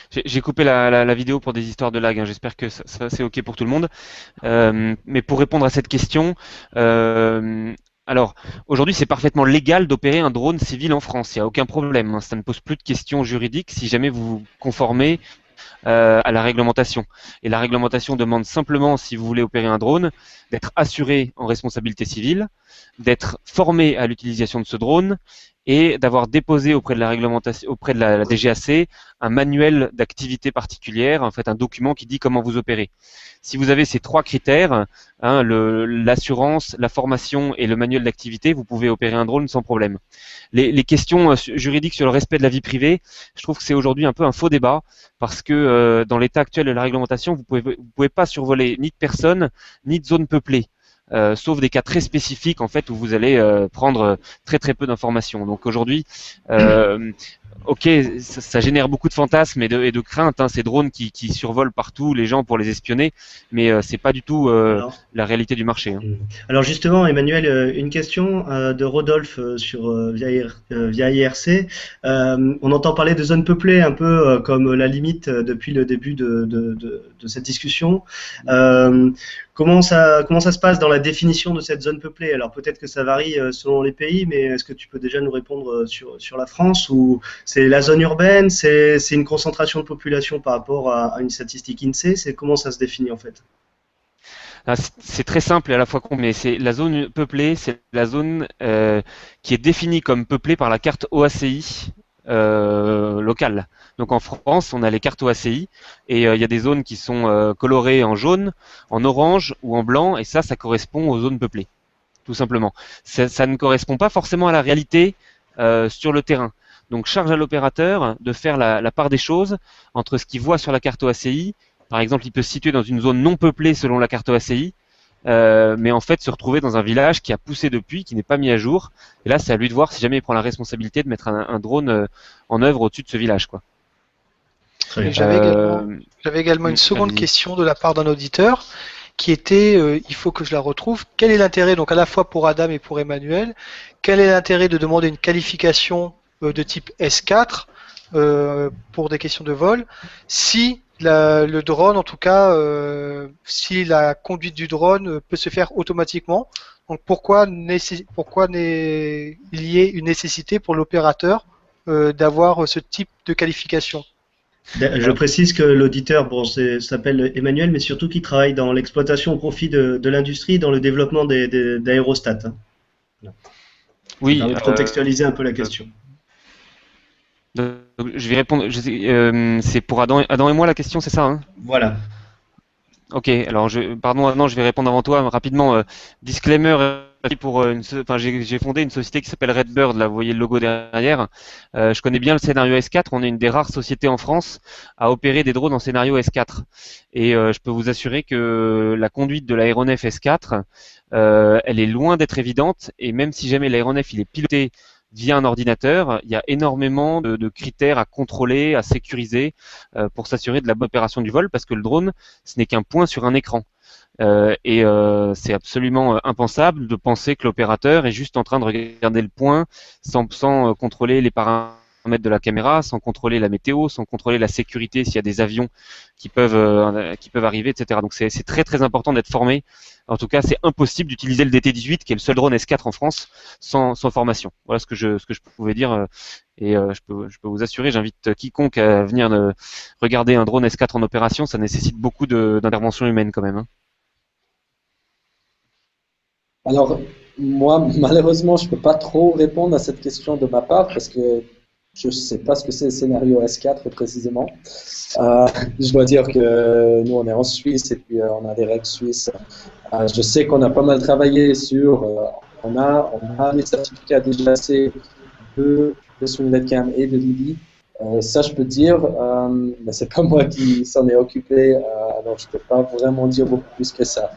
J'ai coupé la vidéo pour des histoires de lag, hein. J'espère que ça c'est OK pour tout le monde. Mais pour répondre à cette question, alors aujourd'hui c'est parfaitement légal d'opérer un drone civil en France, il n'y a aucun problème, hein. Ça ne pose plus de questions juridiques si jamais vous vous conformez à la réglementation. Et la réglementation demande simplement, si vous voulez opérer un drone, d'être assuré en responsabilité civile, d'être formé à l'utilisation de ce drone et d'avoir déposé auprès de la réglementation, auprès de la DGAC, un manuel d'activité particulière, en fait un document qui dit comment vous opérez. Si vous avez ces trois critères, hein, l'assurance, la formation et le manuel d'activité, vous pouvez opérer un drone sans problème. Les questions juridiques sur le respect de la vie privée, je trouve que c'est aujourd'hui un peu un faux débat, parce que dans l'état actuel de la réglementation, vous pouvez pas survoler ni de personnes, ni de zones peuplées. Sauf des cas très spécifiques en fait où vous allez prendre très très peu d'informations. Donc aujourd'hui, ok, ça génère beaucoup de fantasmes et de craintes, hein, ces drones qui survolent partout les gens pour les espionner, mais c'est pas du tout la réalité du marché, hein. Alors justement, Emmanuel, une question de Rodolphe via IRC. On entend parler de zones peuplées un peu comme la limite depuis le début de cette discussion. Comment ça se passe dans la définition de cette zone peuplée? Alors peut-être que ça varie selon les pays, mais est-ce que tu peux déjà nous répondre sur la France, ou c'est la zone urbaine, c'est une concentration de population par rapport à une statistique INSEE? C'est comment ça se définit en fait? C'est très simple et à la fois con, mais c'est la zone peuplée, c'est la zone qui est définie comme peuplée par la carte OACI locale. Donc en France, on a les cartes OACI et il y a des zones qui sont colorées en jaune, en orange ou en blanc, et ça correspond aux zones peuplées, tout simplement. Ça ne correspond pas forcément à la réalité sur le terrain. Donc charge à l'opérateur de faire la part des choses entre ce qu'il voit sur la carte OACI. Par exemple, il peut se situer dans une zone non peuplée selon la carte OACI, mais en fait se retrouver dans un village qui a poussé depuis, qui n'est pas mis à jour. Et là, c'est à lui de voir si jamais il prend la responsabilité de mettre un drone en œuvre au-dessus de ce village, quoi. J'avais également une seconde question de la part d'un auditeur qui était, il faut que je la retrouve, quel est l'intérêt, donc à la fois pour Adam et pour Emmanuel, quel est l'intérêt de demander une qualification de type S4 pour des questions de vol si le drone, en tout cas, si la conduite du drone peut se faire automatiquement? Donc pourquoi il y ait une nécessité pour l'opérateur d'avoir ce type de qualification? Je précise que l'auditeur s'appelle Emmanuel, mais surtout qu'il travaille dans l'exploitation au profit de l'industrie, dans le développement d'aérostats. Hein. Oui. Ça permet de contextualiser un peu la question. Je vais répondre. C'est pour Adam et moi la question, c'est ça, hein? Voilà. Ok, alors pardon Adam, je vais répondre avant toi rapidement. Disclaimer pour j'ai fondé une société qui s'appelle Redbird, là vous voyez le logo derrière. Je connais bien le scénario S4, on est une des rares sociétés en France à opérer des drones en scénario S4. Et je peux vous assurer que la conduite de l'aéronef S4, elle est loin d'être évidente, et même si jamais l'aéronef il est piloté via un ordinateur, il y a énormément de critères à contrôler, à sécuriser pour s'assurer de la bonne opération du vol, parce que le drone, ce n'est qu'un point sur un écran. C'est absolument impensable de penser que l'opérateur est juste en train de regarder le point sans contrôler les paramètres de la caméra, sans contrôler la météo, sans contrôler la sécurité s'il y a des avions qui peuvent arriver, etc. Donc c'est très très important d'être formé. En tout cas, c'est impossible d'utiliser le DT-18, qui est le seul drone S4 en France, sans formation. Voilà ce que je pouvais dire. Je peux vous assurer, j'invite quiconque à venir regarder un drone S4 en opération. Ça nécessite beaucoup d'intervention humaine quand même, hein. Alors, moi, malheureusement, je ne peux pas trop répondre à cette question de ma part parce que je ne sais pas ce que c'est le scénario S4 précisément. Je dois dire que nous, on est en Suisse et puis on a des règles suisses. Je sais qu'on a pas mal travaillé sur. On a les certificats DGAC de SwingLedCam et de Lily. Ça, je peux dire, mais c'est pas moi qui s'en ai occupé, alors je ne peux pas vraiment dire beaucoup plus que ça.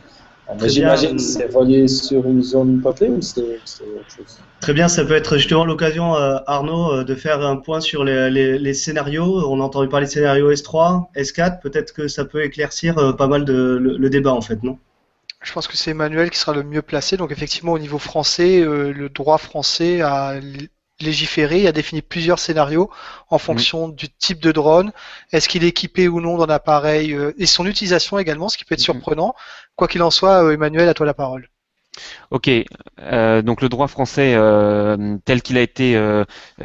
Très J'imagine bien. que c'est relié sur une zone peuplée ou c'est autre chose? Très bien, ça peut être justement l'occasion, Arnaud, de faire un point sur les scénarios. On a entendu parler de scénario S3, S4. Peut-être que ça peut éclaircir pas mal le débat, en fait, non? Je pense que c'est Emmanuel qui sera le mieux placé. Donc effectivement, au niveau français, le droit français a légiféré et a défini plusieurs scénarios en Mm. fonction du type de drone. Est-ce qu'il est équipé ou non d'un appareil et son utilisation également, ce qui peut être surprenant. Quoi qu'il en soit, Emmanuel, à toi la parole. Ok, donc le droit français tel qu'il a été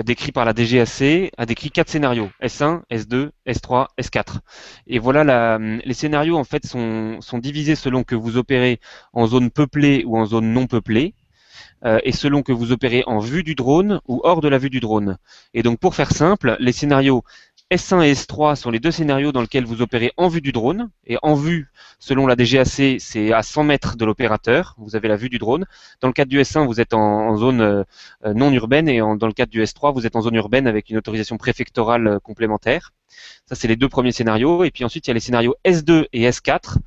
décrit par la DGAC a décrit 4 scénarios, S1, S2, S3, S4. Et voilà, les scénarios en fait sont divisés selon que vous opérez en zone peuplée ou en zone non peuplée. Et selon que vous opérez en vue du drone ou hors de la vue du drone. Et donc pour faire simple, les scénarios S1 et S3 sont les deux scénarios dans lesquels vous opérez en vue du drone. Et en vue, selon la DGAC, c'est à 100 mètres de l'opérateur. Vous avez la vue du drone. Dans le cadre du S1, vous êtes en zone non urbaine et dans le cadre du S3, vous êtes en zone urbaine avec une autorisation préfectorale complémentaire. Ça, c'est les deux premiers scénarios. Et puis ensuite, il y a les scénarios S2 et S4.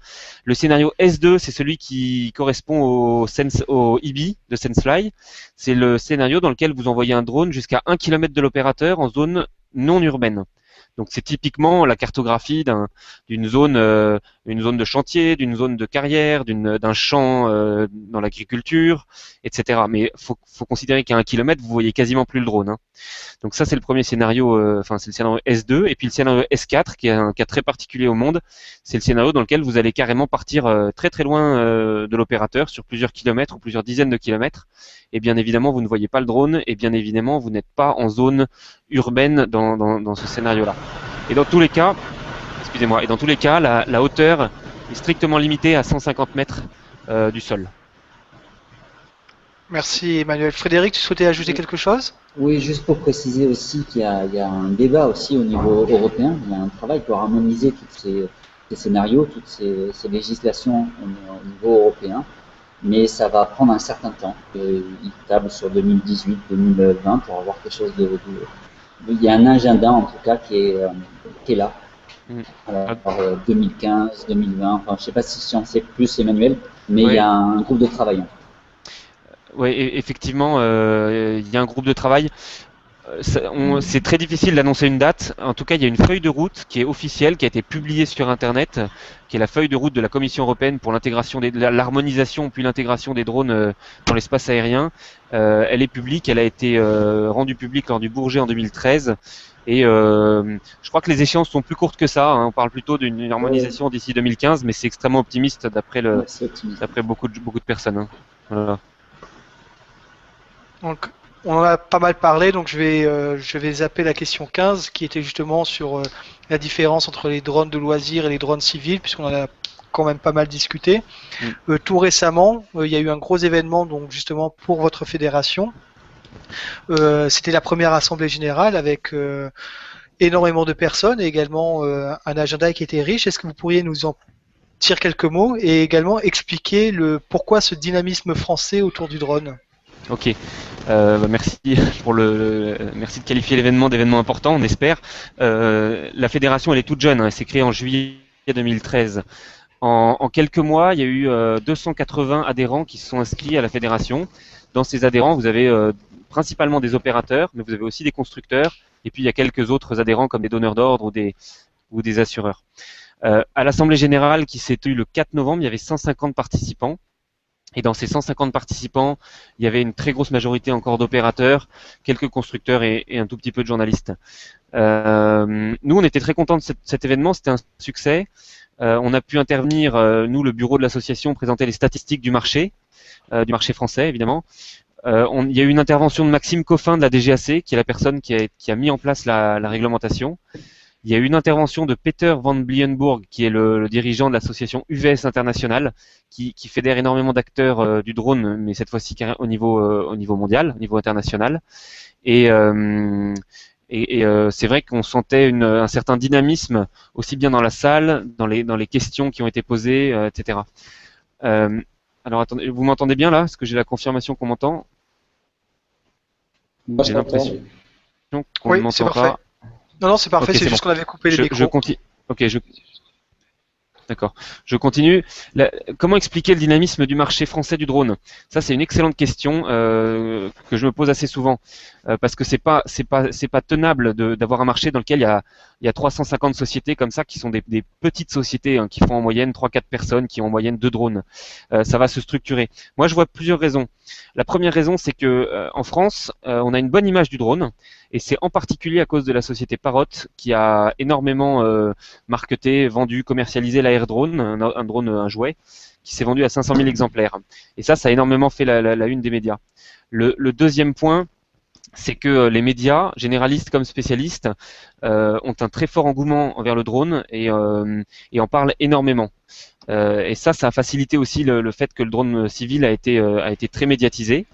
Le scénario S2, c'est celui qui correspond au IBI de SenseFly. C'est le scénario dans lequel vous envoyez un drone jusqu'à 1 km de l'opérateur en zone non urbaine. Donc c'est typiquement la cartographie d'une zone, une zone de chantier, d'une zone de carrière, d'un champ dans l'agriculture, etc. Mais faut considérer qu'à 1 km, vous voyez quasiment plus le drone, hein. Donc ça, c'est le premier scénario, c'est le scénario S2. Et puis le scénario S4, qui est un cas très particulier au monde, c'est le scénario dans lequel vous allez carrément partir très très loin de l'opérateur, sur plusieurs kilomètres ou plusieurs dizaines de kilomètres. Et bien évidemment, vous ne voyez pas le drone, et bien évidemment, vous n'êtes pas en zone urbaine dans ce scénario-là. Et dans tous les cas, excusez-moi, et dans tous les cas, la hauteur est strictement limitée à 150 mètres du sol. Merci Emmanuel. Frédéric, tu souhaitais ajouter quelque chose? Oui, juste pour préciser aussi il y a un débat aussi au niveau européen. Il y a un travail pour harmoniser tous ces scénarios, toutes ces législations au niveau européen. Mais ça va prendre un certain temps. Il table sur 2018, 2020 pour avoir quelque chose il y a un agenda en tout cas qui est là. Alors, 2015, 2020, enfin, je ne sais pas si j'en sais plus Emmanuel, mais il y a un groupe de travail. Oui, effectivement, il y a un groupe de travail. C'est très difficile d'annoncer une date. En tout cas, il y a une feuille de route qui est officielle, qui a été publiée sur Internet, qui est la feuille de route de la Commission européenne pour l'harmonisation puis l'intégration des drones dans l'espace aérien. Elle est publique, elle a été rendue publique lors du Bourget en 2013. Et je crois que les échéances sont plus courtes que ça, hein. On parle plutôt d'une harmonisation d'ici 2015, mais c'est extrêmement optimiste d'après beaucoup de personnes, hein. Voilà. Donc, on en a pas mal parlé, donc je vais zapper la question 15 qui était justement sur la différence entre les drones de loisirs et les drones civils, puisqu'on en a quand même pas mal discuté. Tout récemment, il y a eu un gros événement donc justement pour votre fédération. C'était la première assemblée générale avec énormément de personnes et également un agenda qui était riche. Est-ce que vous pourriez nous en dire quelques mots et également expliquer pourquoi ce dynamisme français autour du drone? Ok, merci merci de qualifier l'événement d'événement important, on espère. La fédération, elle est toute jeune, hein, elle s'est créée en juillet 2013. En quelques mois, il y a eu 280 adhérents qui se sont inscrits à la fédération. Dans ces adhérents, vous avez principalement des opérateurs, mais vous avez aussi des constructeurs, et puis il y a quelques autres adhérents comme des donneurs d'ordre ou des assureurs. À l'Assemblée générale qui s'est tenue le 4 novembre, il y avait 150 participants. Et dans ces 150 participants, il y avait une très grosse majorité encore d'opérateurs, quelques constructeurs et un tout petit peu de journalistes. Nous, on était très contents de cet événement, c'était un succès. On a pu intervenir, nous, le bureau de l'association, présenter les statistiques du marché français, évidemment. Il y a eu une intervention de Maxime Coffin de la DGAC, qui est la personne qui a mis en place la réglementation. Il y a eu une intervention de Peter van Blienburg, qui est le dirigeant de l'association UVS International, qui fédère énormément d'acteurs du drone, mais cette fois-ci au niveau mondial, au niveau international. Et c'est vrai qu'on sentait un certain dynamisme, aussi bien dans la salle, dans les questions qui ont été posées, etc. Alors attendez, vous m'entendez bien là? Est-ce que j'ai la confirmation qu'on m'entend? J'ai l'impression qu'on ne m'entend pas. Non, c'est parfait, c'est juste qu'on avait coupé les micros. Je continue. Ok, D'accord. Je continue. Comment expliquer le dynamisme du marché français du drone? Ça, c'est une excellente question que je me pose assez souvent parce que c'est pas tenable d'avoir un marché dans lequel il y a 350 sociétés comme ça qui sont des petites sociétés qui font en moyenne 3-4 personnes qui ont en moyenne 2 drones. Ça va se structurer. Moi, je vois plusieurs raisons. La première raison, c'est que en France, on a une bonne image du drone et c'est en particulier à cause de la société Parrot qui a énormément marketé, vendu, commercialisé l'Air Drone, un drone, un jouet, qui s'est vendu à 500 000 exemplaires. Et ça a énormément fait la une des médias. Le deuxième point, c'est que les médias, généralistes comme spécialistes, ont un très fort engouement envers le drone et en parlent énormément. Et ça a facilité aussi le fait que le drone civil a été très médiatisé.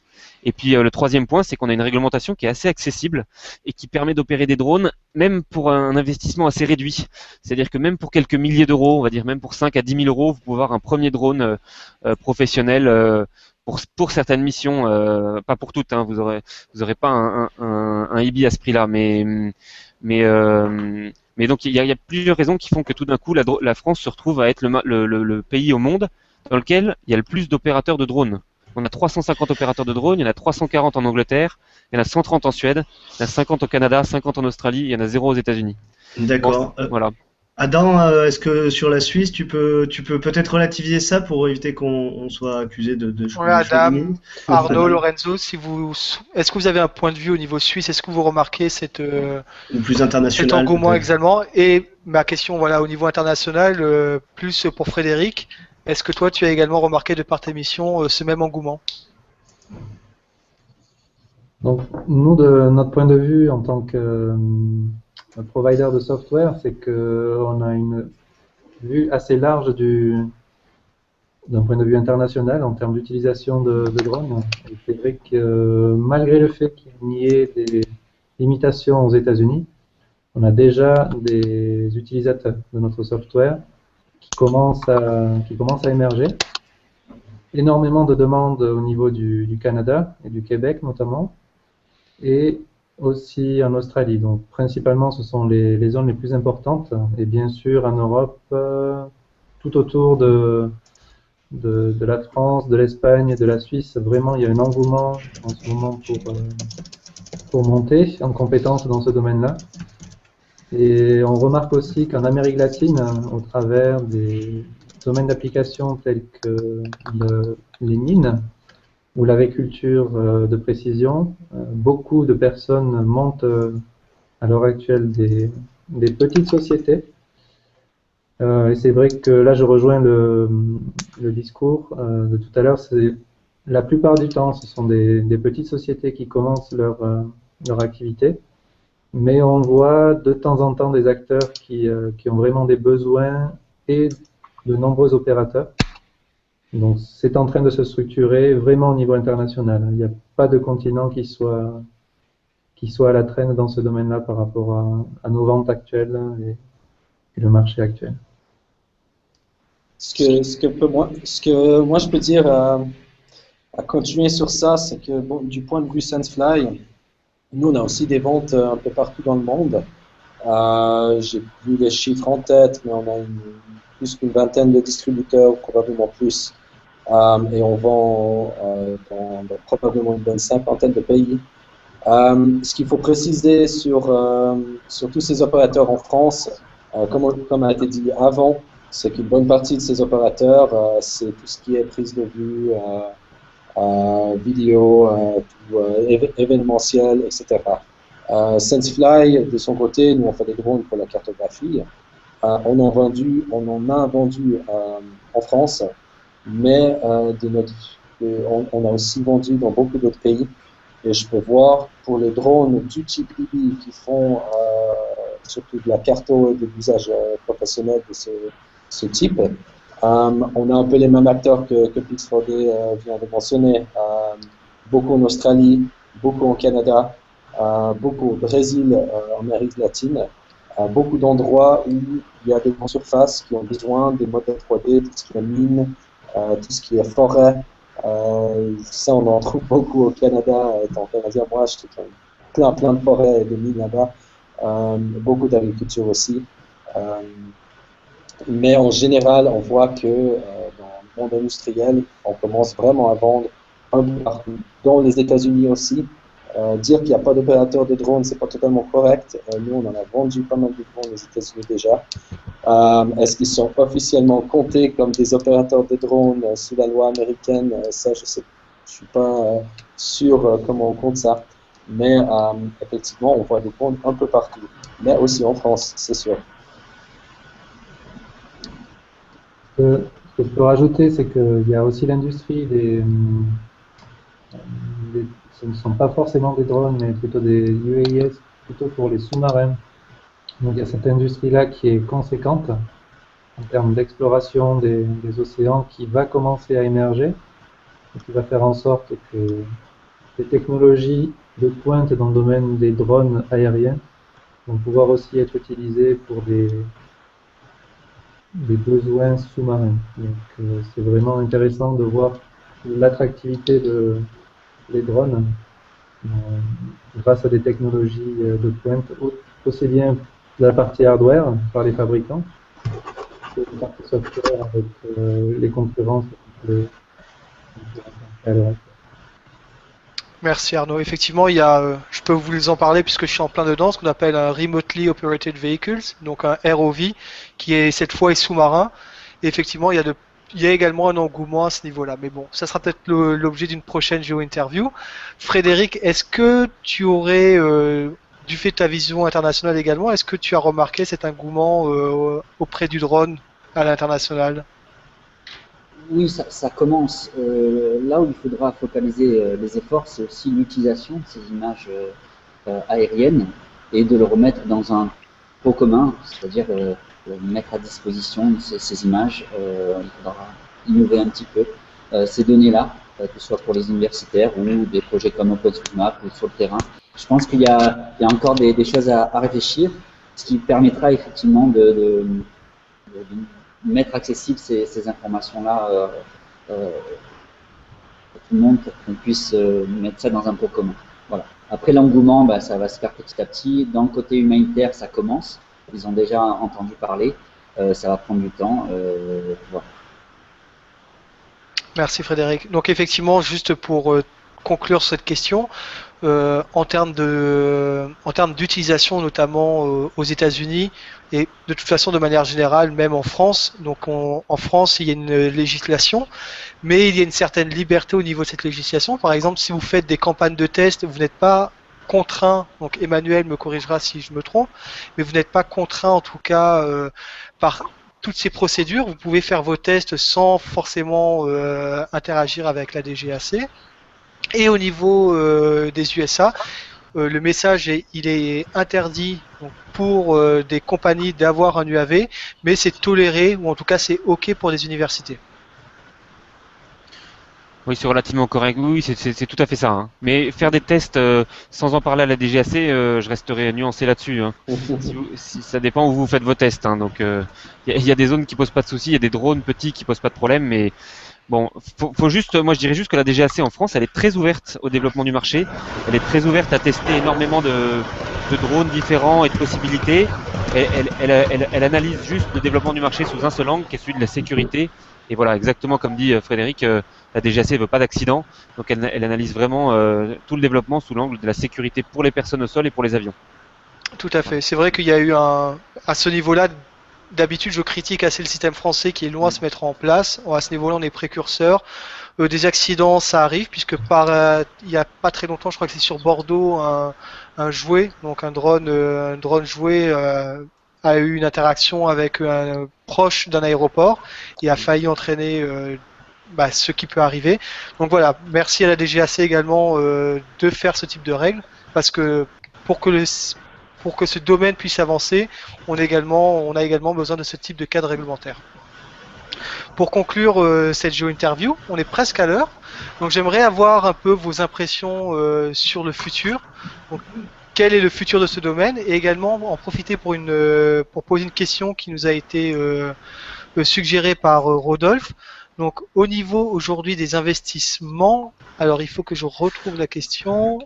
Et puis le troisième point, c'est qu'on a une réglementation qui est assez accessible et qui permet d'opérer des drones même pour un investissement assez réduit. C'est-à-dire que même pour quelques milliers d'euros, on va dire même pour 5 à 10 000 euros, vous pouvez avoir un premier drone professionnel pour certaines missions, pas pour toutes. Vous aurez pas un IBI à ce prix-là, mais donc il y a plusieurs raisons qui font que tout d'un coup la France se retrouve à être le pays au monde dans lequel il y a le plus d'opérateurs de drones. On a 350 opérateurs de drones, il y en a 340 en Angleterre, il y en a 130 en Suède, il y en a 50 au Canada, 50 en Australie, il y en a 0 aux États-Unis. D'accord. Bon, voilà. Adam, est-ce que sur la Suisse, tu peux peut-être relativiser ça pour éviter qu'on soit accusé de Ouais, Adam, chauvininisme? Arnaud, Adam. Lorenzo, est-ce que vous avez un point de vue au niveau suisse? Est-ce que vous remarquez Ou plus cet international, engouement peut-être. également? Et ma question, voilà, au niveau international, plus pour Frédéric, est-ce que toi, tu as également remarqué de par tes missions ce même engouement? Donc, nous, de notre point de vue, en tant que provider de software, c'est qu'on a une vue assez large d'un point de vue international en termes d'utilisation de drones. Et c'est vrai que malgré le fait qu'il y ait des limitations aux États-Unis, on a déjà des utilisateurs de notre software qui commencent à émerger. Énormément de demandes au niveau du Canada et du Québec notamment, et aussi en Australie. Donc principalement ce sont les zones les plus importantes, et bien sûr en Europe, tout autour de la France, de l'Espagne, de la Suisse. Vraiment, il y a un engouement en ce moment pour monter en compétences dans ce domaine-là. Et on remarque aussi qu'en Amérique latine, au travers des domaines d'application tels que les mines ou l'agriculture de précision, beaucoup de personnes montent à l'heure actuelle des petites sociétés. Et c'est vrai que là, je rejoins le discours de tout à l'heure. La plupart du temps, ce sont des petites sociétés qui commencent leur activité. Mais on voit de temps en temps des acteurs qui ont vraiment des besoins et de nombreux opérateurs. Donc c'est en train de se structurer vraiment au niveau international. Il n'y a pas de continent qui soit à la traîne dans ce domaine-là par rapport à nos ventes actuelles et le marché actuel. Ce que moi je peux dire à continuer sur ça, c'est que bon, du point de vue SenseFly, nous on a aussi des ventes un peu partout dans le monde. J'ai plus les chiffres en tête, mais on a plus qu'une vingtaine de distributeurs, probablement plus. Et on vend dans probablement une bonne cinquantaine de pays. Ce qu'il faut préciser sur tous ces opérateurs en France, comme a été dit avant, c'est qu'une bonne partie de ces opérateurs, c'est tout ce qui est prise de vue, vidéo, événementiel, etc. SenseFly, de son côté, nous on fait des drones pour la cartographie. On en a vendu en France, mais on a aussi vendu dans beaucoup d'autres pays. Et je peux voir pour les drones du type IBI qui font surtout de la carto et de l'usage professionnel de ce type, on a un peu les mêmes acteurs que Pix4D vient de mentionner. Beaucoup en Australie, beaucoup au Canada, beaucoup au Brésil, en Amérique latine. Beaucoup d'endroits où il y a des grandes surfaces qui ont besoin des modèles 3D, tout ce qui est mine, tout ce qui est forêt. Ça, on en trouve beaucoup au Canada. Étant canadien, moi, je trouve plein de forêts et de mines là-bas. Beaucoup d'agriculture aussi. Mais en général, on voit que dans le monde industriel, on commence vraiment à vendre un peu partout, dans les États-Unis aussi. Dire qu'il n'y a pas d'opérateur de drone, c'est pas totalement correct. Nous, on en a vendu pas mal de drones aux États-Unis déjà. Est-ce qu'ils sont officiellement comptés comme des opérateurs de drones sous la loi américaine? Ça, je suis pas sûr comment on compte ça. Mais effectivement, on voit des drones un peu partout, mais aussi en France, c'est sûr. Ce que je peux rajouter, c'est qu'il y a aussi l'industrie ce ne sont pas forcément des drones, mais plutôt des UAS, plutôt pour les sous-marins. Donc il y a cette industrie-là qui est conséquente en termes d'exploration des océans, qui va commencer à émerger et qui va faire en sorte que les technologies de pointe dans le domaine des drones aériens vont pouvoir aussi être utilisées pour des besoins sous-marins. Donc c'est vraiment intéressant de voir l'attractivité des drones grâce à des technologies de pointe, aussi bien de la partie hardware par les fabricants que la partie software avec les concurrences. Merci Arnaud. Effectivement, il y a, je peux vous en parler puisque je suis en plein dedans, ce qu'on appelle un Remotely Operated Vehicles, donc un ROV, qui est cette fois est sous-marin. Et effectivement, il y a également un engouement à ce niveau-là. Mais bon, ça sera peut-être l'objet d'une prochaine géo-interview. Frédéric, est-ce que tu aurais, du fait de ta vision internationale également, est-ce que tu as remarqué cet engouement auprès du drone à l'international? Oui, ça commence. Là où il faudra focaliser les efforts, c'est aussi l'utilisation de ces images aériennes et de le remettre dans un pot commun, c'est-à-dire mettre à disposition ces images. Il faudra innover un petit peu ces données-là, que ce soit pour les universitaires ou des projets comme OpenStreetMap ou sur le terrain. Je pense qu'il y a encore des choses à réfléchir, ce qui permettra effectivement de mettre accessible ces informations-là à tout le monde pour qu'on puisse mettre ça dans un pot commun. Voilà. Après l'engouement, bah, ça va se faire petit à petit. Dans le côté humanitaire, ça commence. Ils ont déjà entendu parler. Ça va prendre du temps. Voilà. Merci Frédéric. Donc effectivement, juste pour conclure cette question, en termes d'utilisation notamment aux États-Unis et de toute façon de manière générale même en France. Donc en France il y a une législation, mais il y a une certaine liberté au niveau de cette législation. Par exemple, si vous faites des campagnes de test, vous n'êtes pas contraint, donc Emmanuel me corrigera si je me trompe, mais vous n'êtes pas contraint en tout cas par toutes ces procédures. Vous pouvez faire vos tests sans forcément interagir avec la DGAC. Et au niveau des USA, le message il est interdit donc, pour des compagnies d'avoir un UAV, mais c'est toléré, ou en tout cas c'est OK pour les universités. Oui, c'est relativement correct. Oui, c'est tout à fait ça. Hein. Mais faire des tests sans en parler à la DGAC, je resterai nuancé là-dessus. Hein. Ça dépend où vous faites vos tests. Hein. Donc, y a des zones qui posent pas de soucis, il y a des drones petits qui posent pas de problème, mais bon, faut juste, moi je dirais juste que la DGAC en France, elle est très ouverte au développement du marché. Elle est très ouverte à tester énormément de drones différents et de possibilités. Elle analyse juste le développement du marché sous un seul angle, qui est celui de la sécurité. Et voilà, exactement comme dit Frédéric, la DGAC ne veut pas d'accident, donc elle analyse vraiment tout le développement sous l'angle de la sécurité pour les personnes au sol et pour les avions. Tout à fait. C'est vrai qu'il y a eu à ce niveau-là, d'habitude je critique assez le système français qui est loin de se mettre en place. À ce niveau-là, on est précurseur. Des accidents, ça arrive, puisque il n'y a pas très longtemps, je crois que c'est sur Bordeaux, un jouet, donc un drone jouet a eu une interaction avec un proche d'un aéroport et a failli entraîner ce qui peut arriver. Donc voilà, merci à la DGAC également de faire ce type de règles, parce que pour que ce domaine puisse avancer, on a également besoin de ce type de cadre réglementaire. Pour conclure cette géo-interview, on est presque à l'heure, donc j'aimerais avoir un peu vos impressions sur le futur. Donc, quel est le futur de ce domaine, et également en profiter pour poser une question qui nous a été suggérée par Rodolphe. Donc au niveau aujourd'hui des investissements, alors il faut que je retrouve la question.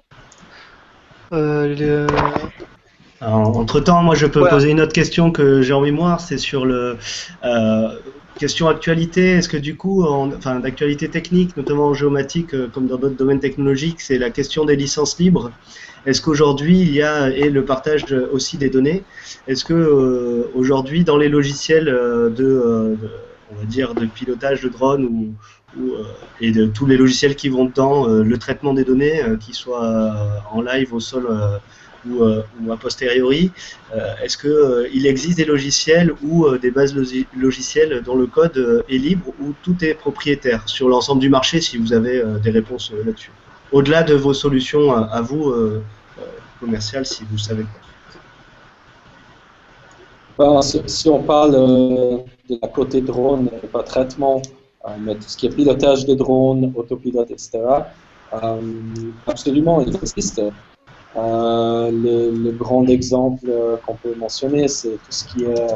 Entre-temps, moi je peux Voilà. poser une autre question que j'ai en mémoire, c'est sur le question actualité. Est-ce que du coup, enfin d'actualité technique, notamment en géomatique, comme dans d'autres domaines technologiques, c'est la question des licences libres. Est-ce qu'aujourd'hui il y a et le partage aussi des données. Est-ce que aujourd'hui dans les logiciels on va dire de pilotage de drones et de tous les logiciels qui vont dedans, le traitement des données, qui soit en live au sol ou a posteriori, est-ce qu'il existe des logiciels ou des bases logicielles dont le code est libre ou tout est propriétaire sur l'ensemble du marché, si vous avez des réponses là-dessus? Au-delà de vos solutions à vous, commerciales, si vous savez quoi. Ben, si on parle de la côté drone, et pas traitement, mais tout ce qui est pilotage de drone, autopilote, etc., absolument, il existe. Le grand exemple qu'on peut mentionner, c'est tout ce qui est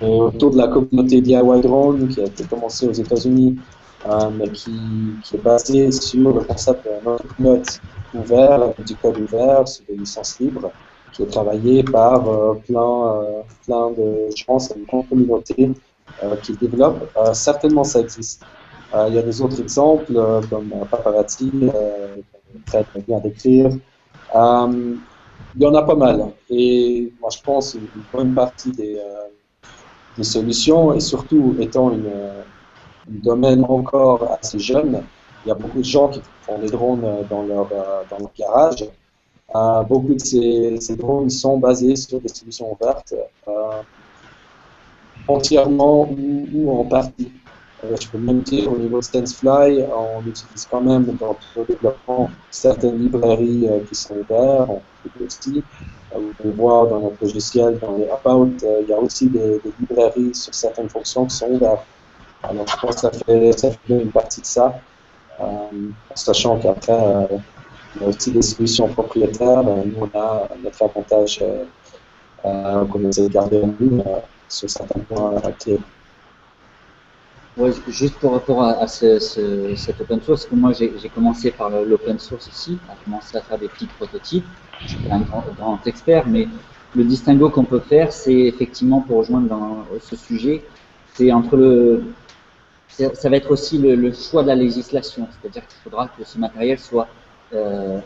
autour de la communauté DIY Drone, qui a été commencé aux États-Unis, mais qui est basé sur le concept d'un autopilote ouvert, avec du code ouvert, sur des licences libres, qui est travaillé par plein de gens, c'est une grande communauté qui le développe. Certainement, ça existe. Il y a des autres exemples, comme Paparazzi, Fred vient décrire. Il y en a pas mal. Et moi, je pense une bonne partie des solutions, et surtout étant un domaine encore assez jeune, il y a beaucoup de gens qui font des drones dans leur garage. Beaucoup de ces drones sont basés sur des solutions ouvertes, entièrement ou en partie. Je peux même dire au niveau de SenseFly, on utilise quand même dans le développement certaines librairies qui sont ouvertes, on peut aussi. Vous pouvez voir dans notre logiciel, dans les About, il y a aussi des librairies sur certaines fonctions qui sont ouvertes. Alors je pense que ça fait une partie de ça, sachant qu'après, il y a aussi des solutions propriétaires. Nous, on a notre avantage qu'on essaie de garder en ligne sur certains points clés. Ouais, juste pour rapport à cet open source, que moi j'ai commencé par l'open source aussi, à commencer à faire des petits prototypes. Je suis pas un grand expert, mais le distinguo qu'on peut faire, c'est effectivement, pour rejoindre dans ce sujet, c'est entre ça va être aussi le choix de la législation, c'est-à-dire qu'il faudra que ce matériel soit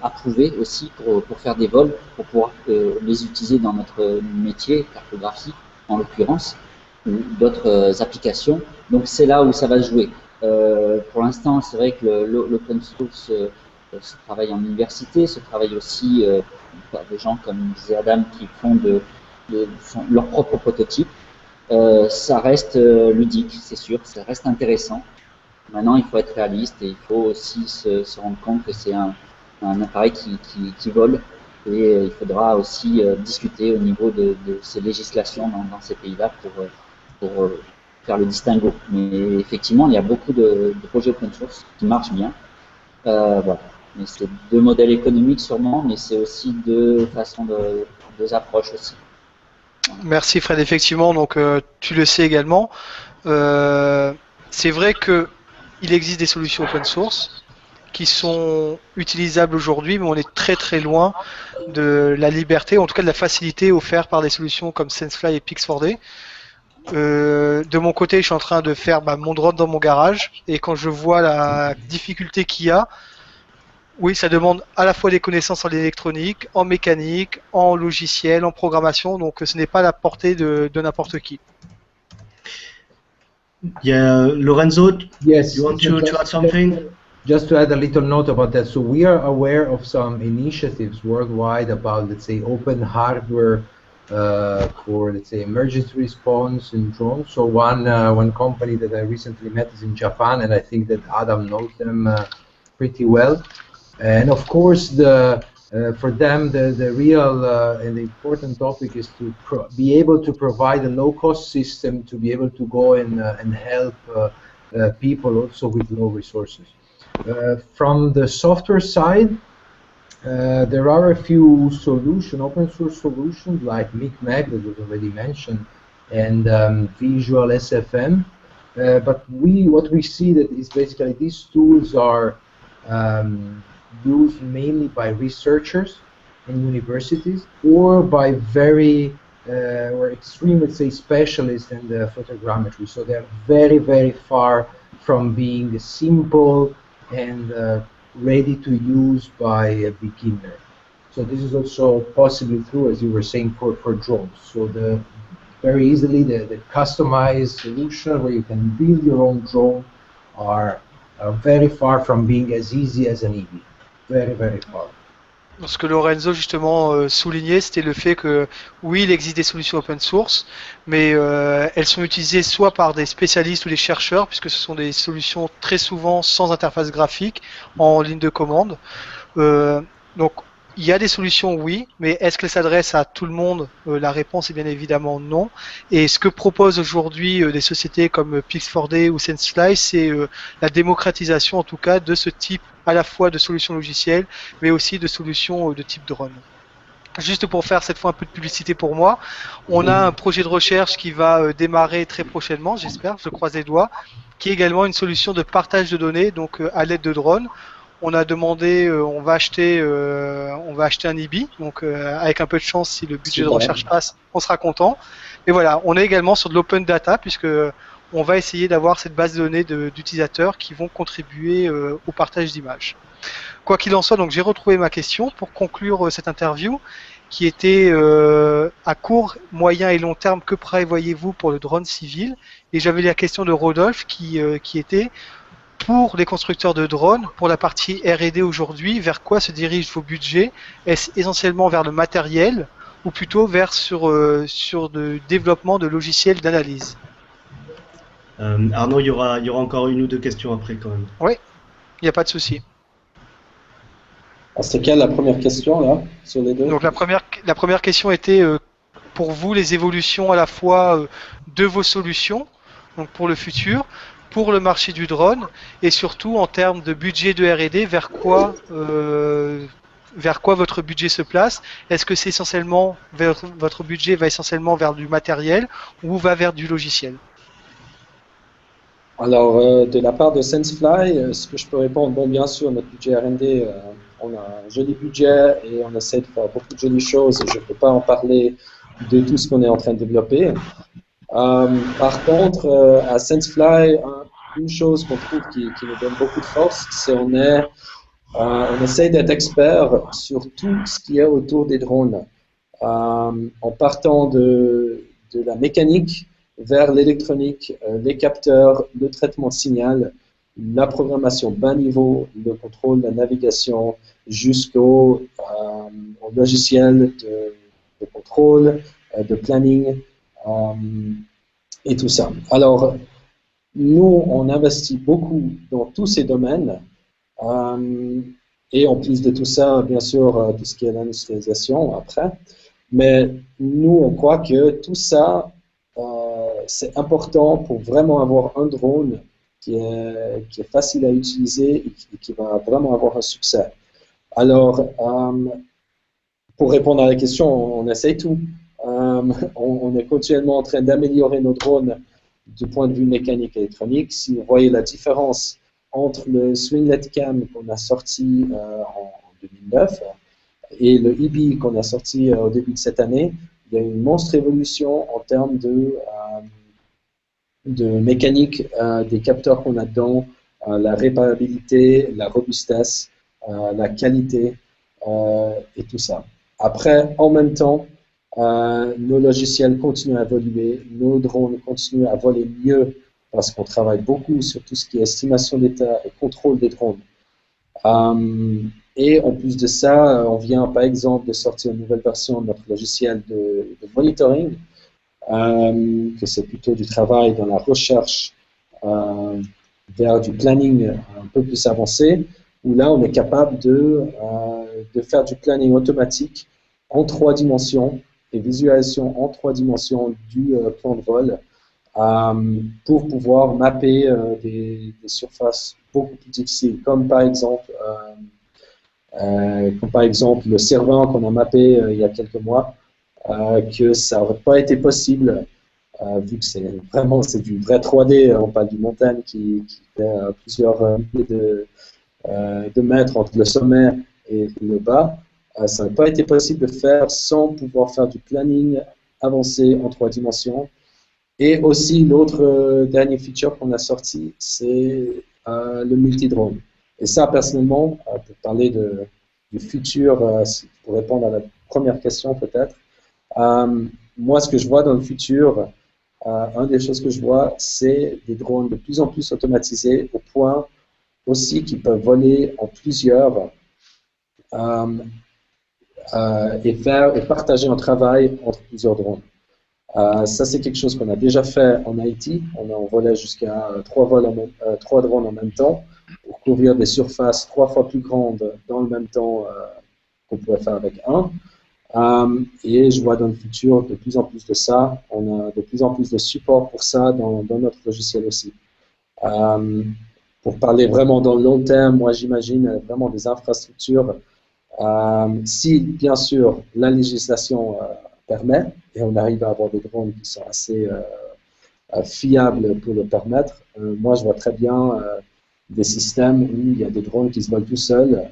approuvé aussi pour faire des vols, pour pouvoir les utiliser dans notre métier, cartographie en l'occurrence, ou d'autres applications. Donc c'est là où ça va jouer. Pour l'instant, c'est vrai que l'open source se travaille en université, se travaille aussi par des gens, comme disait Adam, qui font leur propre prototype. Ça reste ludique, c'est sûr, ça reste intéressant. Maintenant, il faut être réaliste et il faut aussi se rendre compte que c'est un appareil qui vole, et il faudra aussi discuter au niveau de ces législations dans ces pays-là pour faire le distinguo. Mais effectivement, il y a beaucoup de projets open source qui marchent bien. Voilà. Mais c'est deux modèles économiques sûrement, mais c'est aussi deux façons deux approches aussi. Merci Fred, effectivement, donc tu le sais également. C'est vrai qu'il existe des solutions open source qui sont utilisables aujourd'hui, mais on est très très loin de la liberté, en tout cas de la facilité offerte par des solutions comme SenseFly et Pix4D. De mon côté, je suis en train de faire mon drone dans mon garage, et quand je vois la difficulté qu'il y a, oui, ça demande à la fois des connaissances en électronique, en mécanique, en logiciel, en programmation, donc ce n'est pas à la portée de n'importe qui. Yeah, Lorenzo, Yes. you want to add something? Just to add a little note about that, so we are aware of some initiatives worldwide about, let's say, open hardware for, let's say, emergency response in drones. So one company that I recently met is in Japan, and I think that Adam knows them pretty well. And of course, for them, the real and the important topic is to be able to provide a low-cost system to be able to go and help people also with low resources. From the software side, there are a few open source solutions like MicMag that was already mentioned, and Visual SFM. But what we see that is basically these tools are used mainly by researchers in universities, or by very or extreme, let's say, specialists in the photogrammetry. So they're very, very far from being simple and ready to use by a beginner. So this is also possibly true, as you were saying, for drones. So very easily the customized solution where you can build your own drone are very far from being as easy as an EV. Very, very far. Ce que Lorenzo justement soulignait, c'était le fait que oui, il existe des solutions open source, mais elles sont utilisées soit par des spécialistes ou des chercheurs, puisque ce sont des solutions très souvent sans interface graphique, en ligne de commande. Donc il y a des solutions, oui, mais est-ce qu'elles s'adressent à tout le monde? La réponse est bien évidemment non. Et ce que proposent aujourd'hui des sociétés comme Pix4D ou SenseFly, c'est la démocratisation en tout cas de ce type à la fois de solutions logicielles, mais aussi de solutions de type drone. Juste pour faire cette fois un peu de publicité pour moi, on a un projet de recherche qui va démarrer très prochainement, j'espère, je croise les doigts, qui est également une solution de partage de données, donc à l'aide de drones. On a demandé, on va acheter un IBI, donc avec un peu de chance, si le budget de recherche passe, on sera content. Et voilà, on est également sur de l'open data, puisque on va essayer d'avoir cette base de données d'utilisateurs qui vont contribuer au partage d'images. Quoi qu'il en soit, donc j'ai retrouvé ma question pour conclure cette interview, qui était à court, moyen et long terme, que prévoyez-vous pour le drone civil? Et j'avais la question de Rodolphe qui était: pour les constructeurs de drones, pour la partie R&D aujourd'hui, vers quoi se dirigent vos budgets? Est-ce essentiellement vers le matériel ou plutôt sur le développement de logiciels d'analyse? Arnaud, il y aura encore une ou deux questions après quand même. Oui, il n'y a pas de souci. C'est quelle la première question là sur les deux? Donc la première question était pour vous les évolutions à la fois de vos solutions, donc pour le futur, pour le marché du drone, et surtout en termes de budget de R&D, vers quoi votre budget se place? Est-ce que c'est essentiellement votre budget va essentiellement vers du matériel ou va vers du logiciel? Alors, de la part de SenseFly, ce que je peux répondre, bon, bien sûr, notre budget R&D, on a un joli budget et on essaie de faire beaucoup de jolies choses. Je ne peux pas en parler de tout ce qu'on est en train de développer. Par contre, à SenseFly, une chose qu'on trouve qui nous donne beaucoup de force, c'est on essaie d'être expert sur tout ce qui est autour des drones, en partant de la mécanique vers l'électronique, les capteurs, le traitement de signal, la programmation bas niveau, le contrôle, la navigation, jusqu'au logiciel de contrôle, de planning et tout ça. Alors, nous, on investit beaucoup dans tous ces domaines et en plus de tout ça, bien sûr, tout ce qui est l'industrialisation après. Mais nous, on croit que tout ça, c'est important pour vraiment avoir un drone qui est facile à utiliser et qui va vraiment avoir un succès. Alors, pour répondre à la question, on essaye tout. On est continuellement en train d'améliorer nos drones du point de vue mécanique et électronique. Si vous voyez la différence entre le Swinglet Cam qu'on a sorti en 2009 et le EB qu'on a sorti au début de cette année, il y a une monstre évolution en termes de mécanique des capteurs qu'on a dedans, la réparabilité, la robustesse, la qualité et tout ça. Après, en même temps, nos logiciels continuent à évoluer, nos drones continuent à voler mieux parce qu'on travaille beaucoup sur tout ce qui est estimation d'état et contrôle des drones. Et en plus de ça, on vient par exemple de sortir une nouvelle version de notre logiciel de monitoring, que c'est plutôt du travail dans la recherche vers du planning un peu plus avancé, où là on est capable de faire du planning automatique en 3 dimensions et visualisation en 3 dimensions du plan de vol pour pouvoir mapper des surfaces beaucoup plus difficiles, comme par exemple le Cervin qu'on a mappé il y a quelques mois, que ça n'aurait pas été possible vu que c'est du vrai 3D, on parle d'une montagne qui fait plusieurs milliers de mètres entre le sommet et le bas. Ça n'a pas été possible de faire sans pouvoir faire du planning avancé en 3 dimensions. Et aussi, l'autre dernier feature qu'on a sorti, c'est le multi-drone. Et ça, personnellement, pour parler du futur, pour répondre à la première question peut-être, moi, ce que je vois dans le futur, une des choses que je vois, c'est des drones de plus en plus automatisés au point aussi qu'ils peuvent voler en plusieurs et partager un travail entre plusieurs drones. Ça, c'est quelque chose qu'on a déjà fait en Haïti. On a volé jusqu'à 3 drones en même temps pour couvrir des surfaces 3 fois plus grandes dans le même temps qu'on pouvait faire avec un. Et je vois dans le futur de plus en plus de ça. On a de plus en plus de support pour ça dans notre logiciel aussi. Pour parler vraiment dans le long terme, moi j'imagine vraiment des infrastructures. Si bien sûr la législation permet et on arrive à avoir des drones qui sont assez fiables pour le permettre, moi je vois très bien des systèmes où il y a des drones qui se volent tout seuls,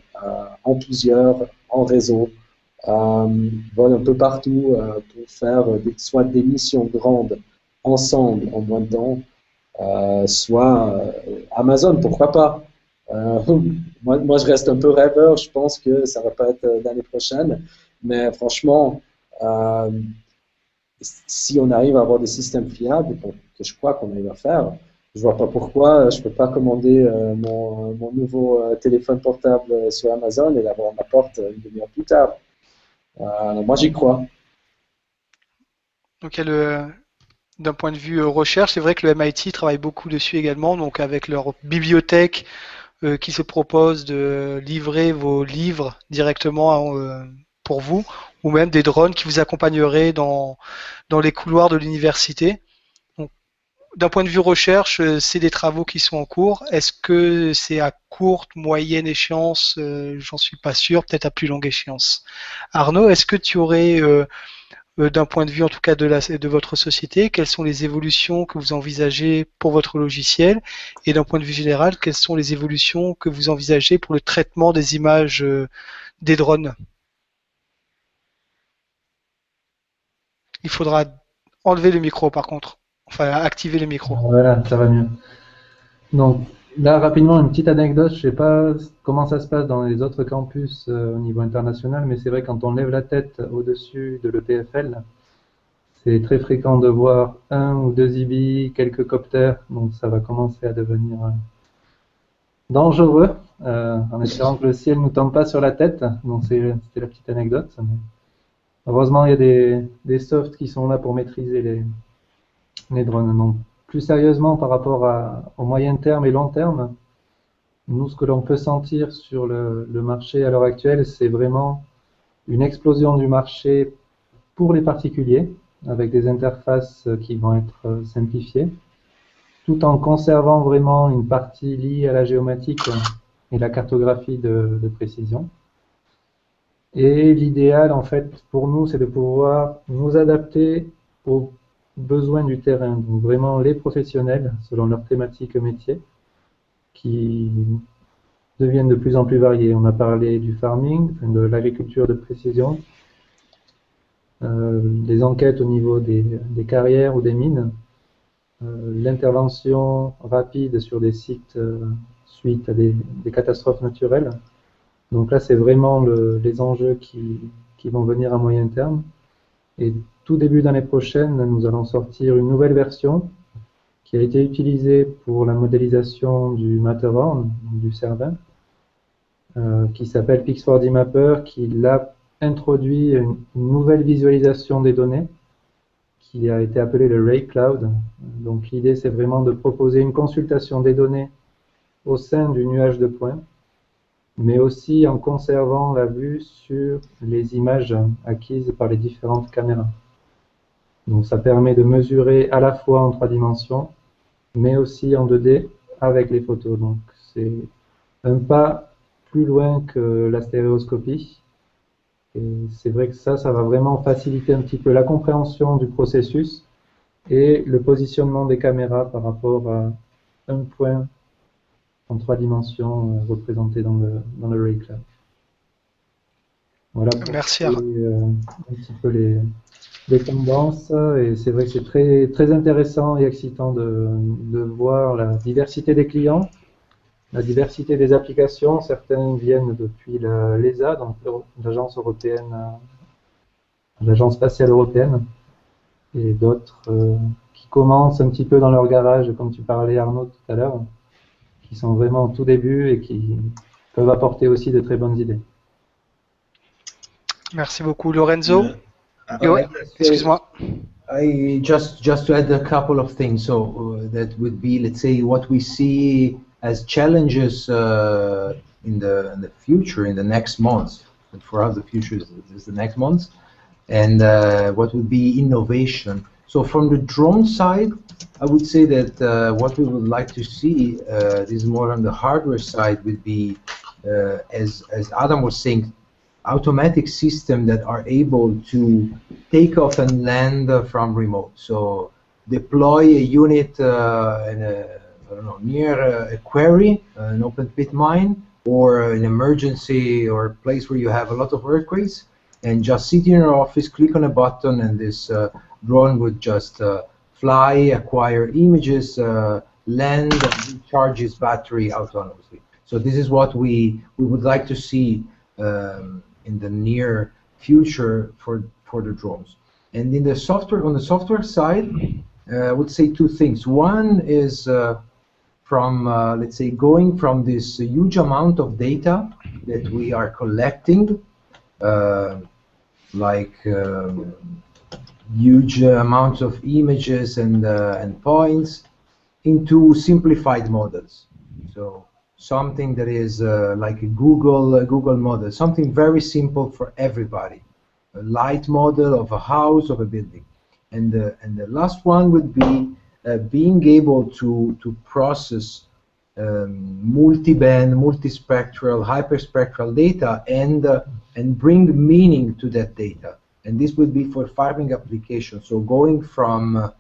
en plusieurs, en réseau, volent un peu partout pour faire soit des missions grandes ensemble en moins de temps, soit Amazon, pourquoi pas. Moi, je reste un peu rêveur, je pense que ça va pas être l'année prochaine, mais franchement, si on arrive à avoir des systèmes fiables, que je crois qu'on arrive à faire, je vois pas pourquoi je peux pas commander mon nouveau téléphone portable sur Amazon et l'avoir à ma porte une demi-heure plus tard. Moi, j'y crois. Donc, d'un point de vue recherche, c'est vrai que le MIT travaille beaucoup dessus également, donc avec leur bibliothèque qui se propose de livrer vos livres directement pour vous, ou même des drones qui vous accompagneraient dans les couloirs de l'université. Donc, d'un point de vue recherche, c'est des travaux qui sont en cours. Est-ce que c'est à courte, moyenne échéance? J'en suis pas sûr, peut-être à plus longue échéance. Arnaud, est-ce que tu aurais d'un point de vue en tout cas de votre société, quelles sont les évolutions que vous envisagez pour votre logiciel et d'un point de vue général, quelles sont les évolutions que vous envisagez pour le traitement des images des drones? Il faudra enlever le micro par contre, enfin activer le micro. Voilà, ça va mieux. Donc là, rapidement, une petite anecdote. Je sais pas comment ça se passe dans les autres campus au niveau international, mais c'est vrai quand on lève la tête au-dessus de l'EPFL, c'est très fréquent de voir 1 ou 2 IBI, quelques coptères, donc ça va commencer à devenir dangereux, en espérant que le ciel ne nous tombe pas sur la tête. Donc c'était la petite anecdote. Heureusement, il y a des softs qui sont là pour maîtriser les drones. Donc, plus sérieusement, par rapport au moyen terme et long terme, nous, ce que l'on peut sentir sur le marché à l'heure actuelle, c'est vraiment une explosion du marché pour les particuliers, avec des interfaces qui vont être simplifiées, tout en conservant vraiment une partie liée à la géomatique et la cartographie de précision. Et l'idéal, en fait, pour nous, c'est de pouvoir nous adapter aux besoins du terrain. Donc vraiment les professionnels, selon leur thématique métier, qui deviennent de plus en plus variés. On a parlé du farming, de l'agriculture de précision, des enquêtes au niveau des carrières ou des mines, l'intervention rapide sur des sites suite à des catastrophes naturelles. Donc là, c'est vraiment les enjeux qui vont venir à moyen terme. Et tout début d'année prochaine, nous allons sortir une nouvelle version qui a été utilisée pour la modélisation du Matterhorn, du Cervin, qui s'appelle Pix4D Mapper, qui l'a introduit une nouvelle visualisation des données qui a été appelée le Ray Cloud. Donc l'idée, c'est vraiment de proposer une consultation des données au sein du nuage de points, mais aussi en conservant la vue sur les images acquises par les différentes caméras. Donc ça permet de mesurer à la fois en 3 dimensions, mais aussi en 2D avec les photos. Donc c'est un pas plus loin que la stéréoscopie. Et c'est vrai que ça va vraiment faciliter un petit peu la compréhension du processus et le positionnement des caméras par rapport à un point en 3 dimensions représenté dans le Ray Cloud. Voilà pour Merci. expliquer, un petit peu les tendances. Et c'est vrai que c'est très, très intéressant et excitant de voir la diversité des clients, la diversité des applications. Certains viennent depuis l'ESA, donc l'agence européenne, l'agence spatiale européenne, et d'autres qui commencent un petit peu dans leur garage, comme tu parlais Arnaud tout à l'heure, qui sont vraiment au tout début et qui peuvent apporter aussi de très bonnes idées. Merci beaucoup. Lorenzo? Yes, Excuse-moi. I just to add a couple of things. So that would be, let's say, what we see as challenges in the future, in the next months. But for us, the future is the next months, and what would be innovation. So from the drone side, I would say that what we would like to see, this is more on the hardware side, would be, as Adam was saying, automatic systems that are able to take off and land from remote. So deploy a unit in a, I don't know, near a quarry, an open pit mine, or an emergency or a place where you have a lot of earthquakes, and just sit in your office, click on a button, and this drone would just fly, acquire images, land, and recharge its battery autonomously. So this is what we would like to see in the near future for the drones. And in the software, on the software side, I would say two things. One is from, let's say, going from this huge amount of data that we are collecting, like huge amounts of images and points, into simplified models. So something that is like a Google model, something very simple for everybody, a light model of a house, of a building. And the last one would be being able to process multi-band, multispectral, hyperspectral data and bring meaning to that data. And this would be for farming applications. So going from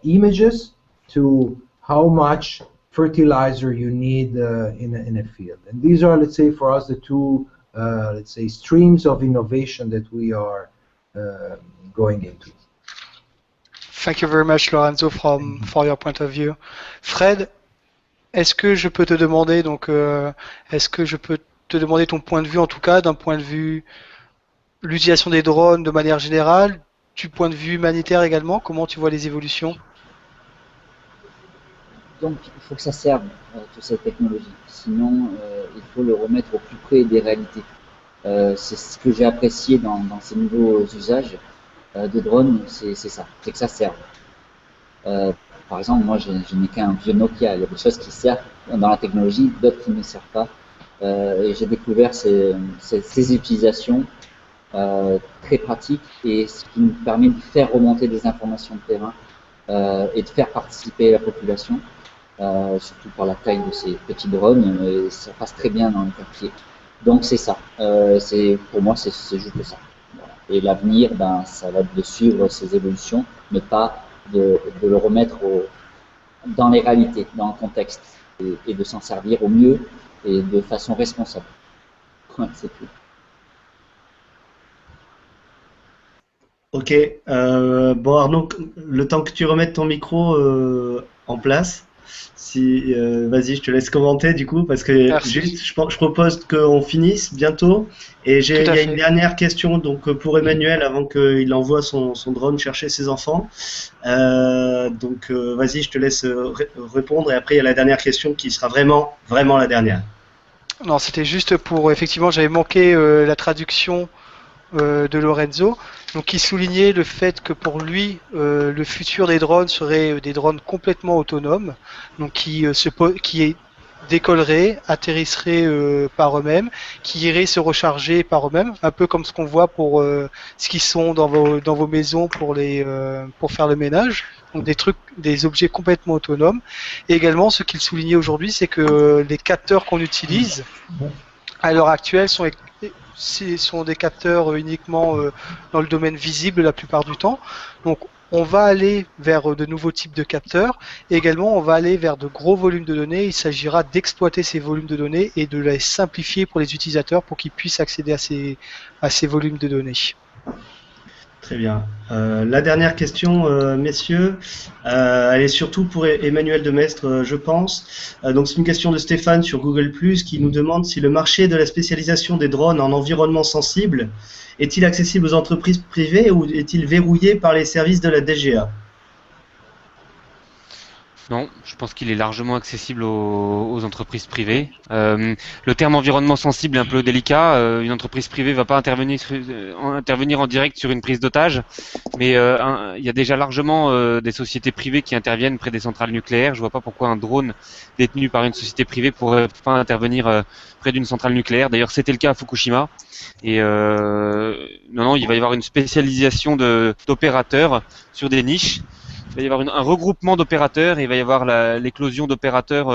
images to how much fertilizer you need in a field. And these are, let's say, for us, the two, let's say, streams of innovation that we are going into. Thank you very much, Lorenzo, for your point of view. Fred, est-ce que je peux te demander, ton point de vue, en tout cas, d'un point de vue l'utilisation des drones de manière générale, du point de vue humanitaire également, comment tu vois les évolutions? Donc il faut que ça serve, toute cette technologie. Sinon, il faut le remettre au plus près des réalités. C'est ce que j'ai apprécié dans ces nouveaux usages de drones, c'est ça, c'est que ça serve. Par exemple, moi je n'ai qu'un vieux Nokia, il y a des choses qui servent dans la technologie, d'autres qui ne servent pas. Et j'ai découvert ces utilisations très pratiques et ce qui nous permet de faire remonter des informations de terrain et de faire participer la population. Surtout par la taille de ces petits drones, et ça passe très bien dans les quartiers. Donc c'est ça, pour moi c'est juste ça. Voilà. Et l'avenir, ben, ça va être de suivre ces évolutions, mais pas de le remettre dans les réalités, dans le contexte, et de s'en servir au mieux et de façon responsable. Ouais, c'est tout. Ok, bon Arnaud, le temps que tu remettes ton micro en place, vas-y, je te laisse commenter du coup, parce que juste, je propose qu'on finisse bientôt. Et il y a une dernière question donc pour Emmanuel avant qu'il envoie son drone chercher ses enfants. Donc vas-y, je te laisse répondre et après il y a la dernière question qui sera vraiment la dernière. Non, c'était juste pour, effectivement, j'avais manqué la traduction de Lorenzo, donc qui soulignait le fait que pour lui le futur des drones serait des drones complètement autonomes, donc qui décolleraient, atterrisseraient par eux-mêmes, qui iraient se recharger par eux-mêmes, un peu comme ce qu'on voit pour ce qui sont dans vos maisons pour faire le ménage, donc des objets complètement autonomes. Et également, ce qu'il soulignait aujourd'hui, c'est que les capteurs qu'on utilise à l'heure actuelle sont des capteurs uniquement dans le domaine visible la plupart du temps. Donc On va aller vers de nouveaux types de capteurs. Et également, on va aller vers de gros volumes de données. Il s'agira d'exploiter ces volumes de données et de les simplifier pour les utilisateurs pour qu'ils puissent accéder à ces volumes de données. Très bien. La dernière question, messieurs, elle est surtout pour Emmanuel Demestre, je pense. Donc c'est une question de Stéphane sur Google+, qui nous demande si le marché de la spécialisation des drones en environnement sensible est-il accessible aux entreprises privées ou est-il verrouillé par les services de la DGA? Non, je pense qu'il est largement accessible aux entreprises privées. Le terme environnement sensible est un peu délicat. Une entreprise privée va pas intervenir en direct sur une prise d'otage, mais il y a déjà largement des sociétés privées qui interviennent près des centrales nucléaires. Je vois pas pourquoi un drone détenu par une société privée pourrait pas intervenir près d'une centrale nucléaire. D'ailleurs, c'était le cas à Fukushima. Et non, il va y avoir une spécialisation d'opérateurs sur des niches. Il va y avoir un regroupement d'opérateurs et il va y avoir l'éclosion d'opérateurs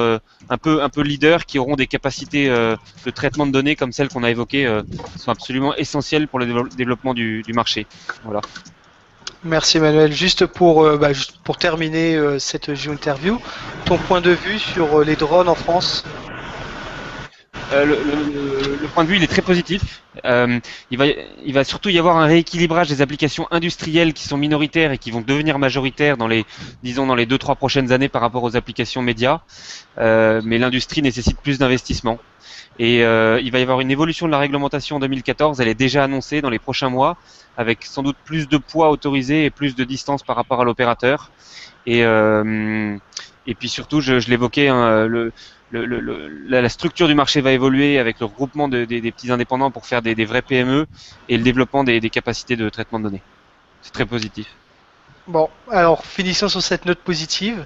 un peu leaders qui auront des capacités de traitement de données comme celles qu'on a évoquées, qui sont absolument essentielles pour le développement du marché. Voilà. Merci Emmanuel. Juste pour terminer cette géo-interview, ton point de vue sur les drones en France? Le point de vue il est très positif. Il va surtout y avoir un rééquilibrage des applications industrielles qui sont minoritaires et qui vont devenir majoritaires dans les 2-3 prochaines années par rapport aux applications médias. Mais l'industrie nécessite plus d'investissement. Et il va y avoir une évolution de la réglementation en 2014. Elle est déjà annoncée dans les prochains mois, avec sans doute plus de poids autorisé et plus de distance par rapport à l'opérateur. Et puis surtout, je l'évoquais, hein, la structure du marché va évoluer avec le regroupement des petits indépendants pour faire des vrais PME et le développement des capacités de traitement de données. C'est très positif. Bon, alors finissons sur cette note positive.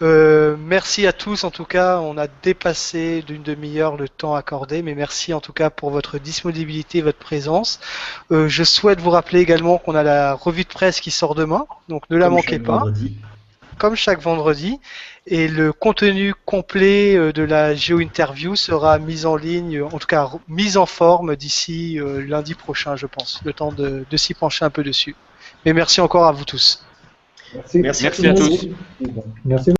Merci à tous, en tout cas, on a dépassé d'une demi-heure le temps accordé, mais merci en tout cas pour votre disponibilité et votre présence. Je souhaite vous rappeler également qu'on a la revue de presse qui sort demain, donc ne la manquez pas. Comme chaque vendredi, et le contenu complet de la géo-interview sera mis en ligne, en tout cas mis en forme d'ici lundi prochain, je pense, le temps de s'y pencher un peu dessus. Mais merci encore à vous tous. Merci. Merci à tous. Merci.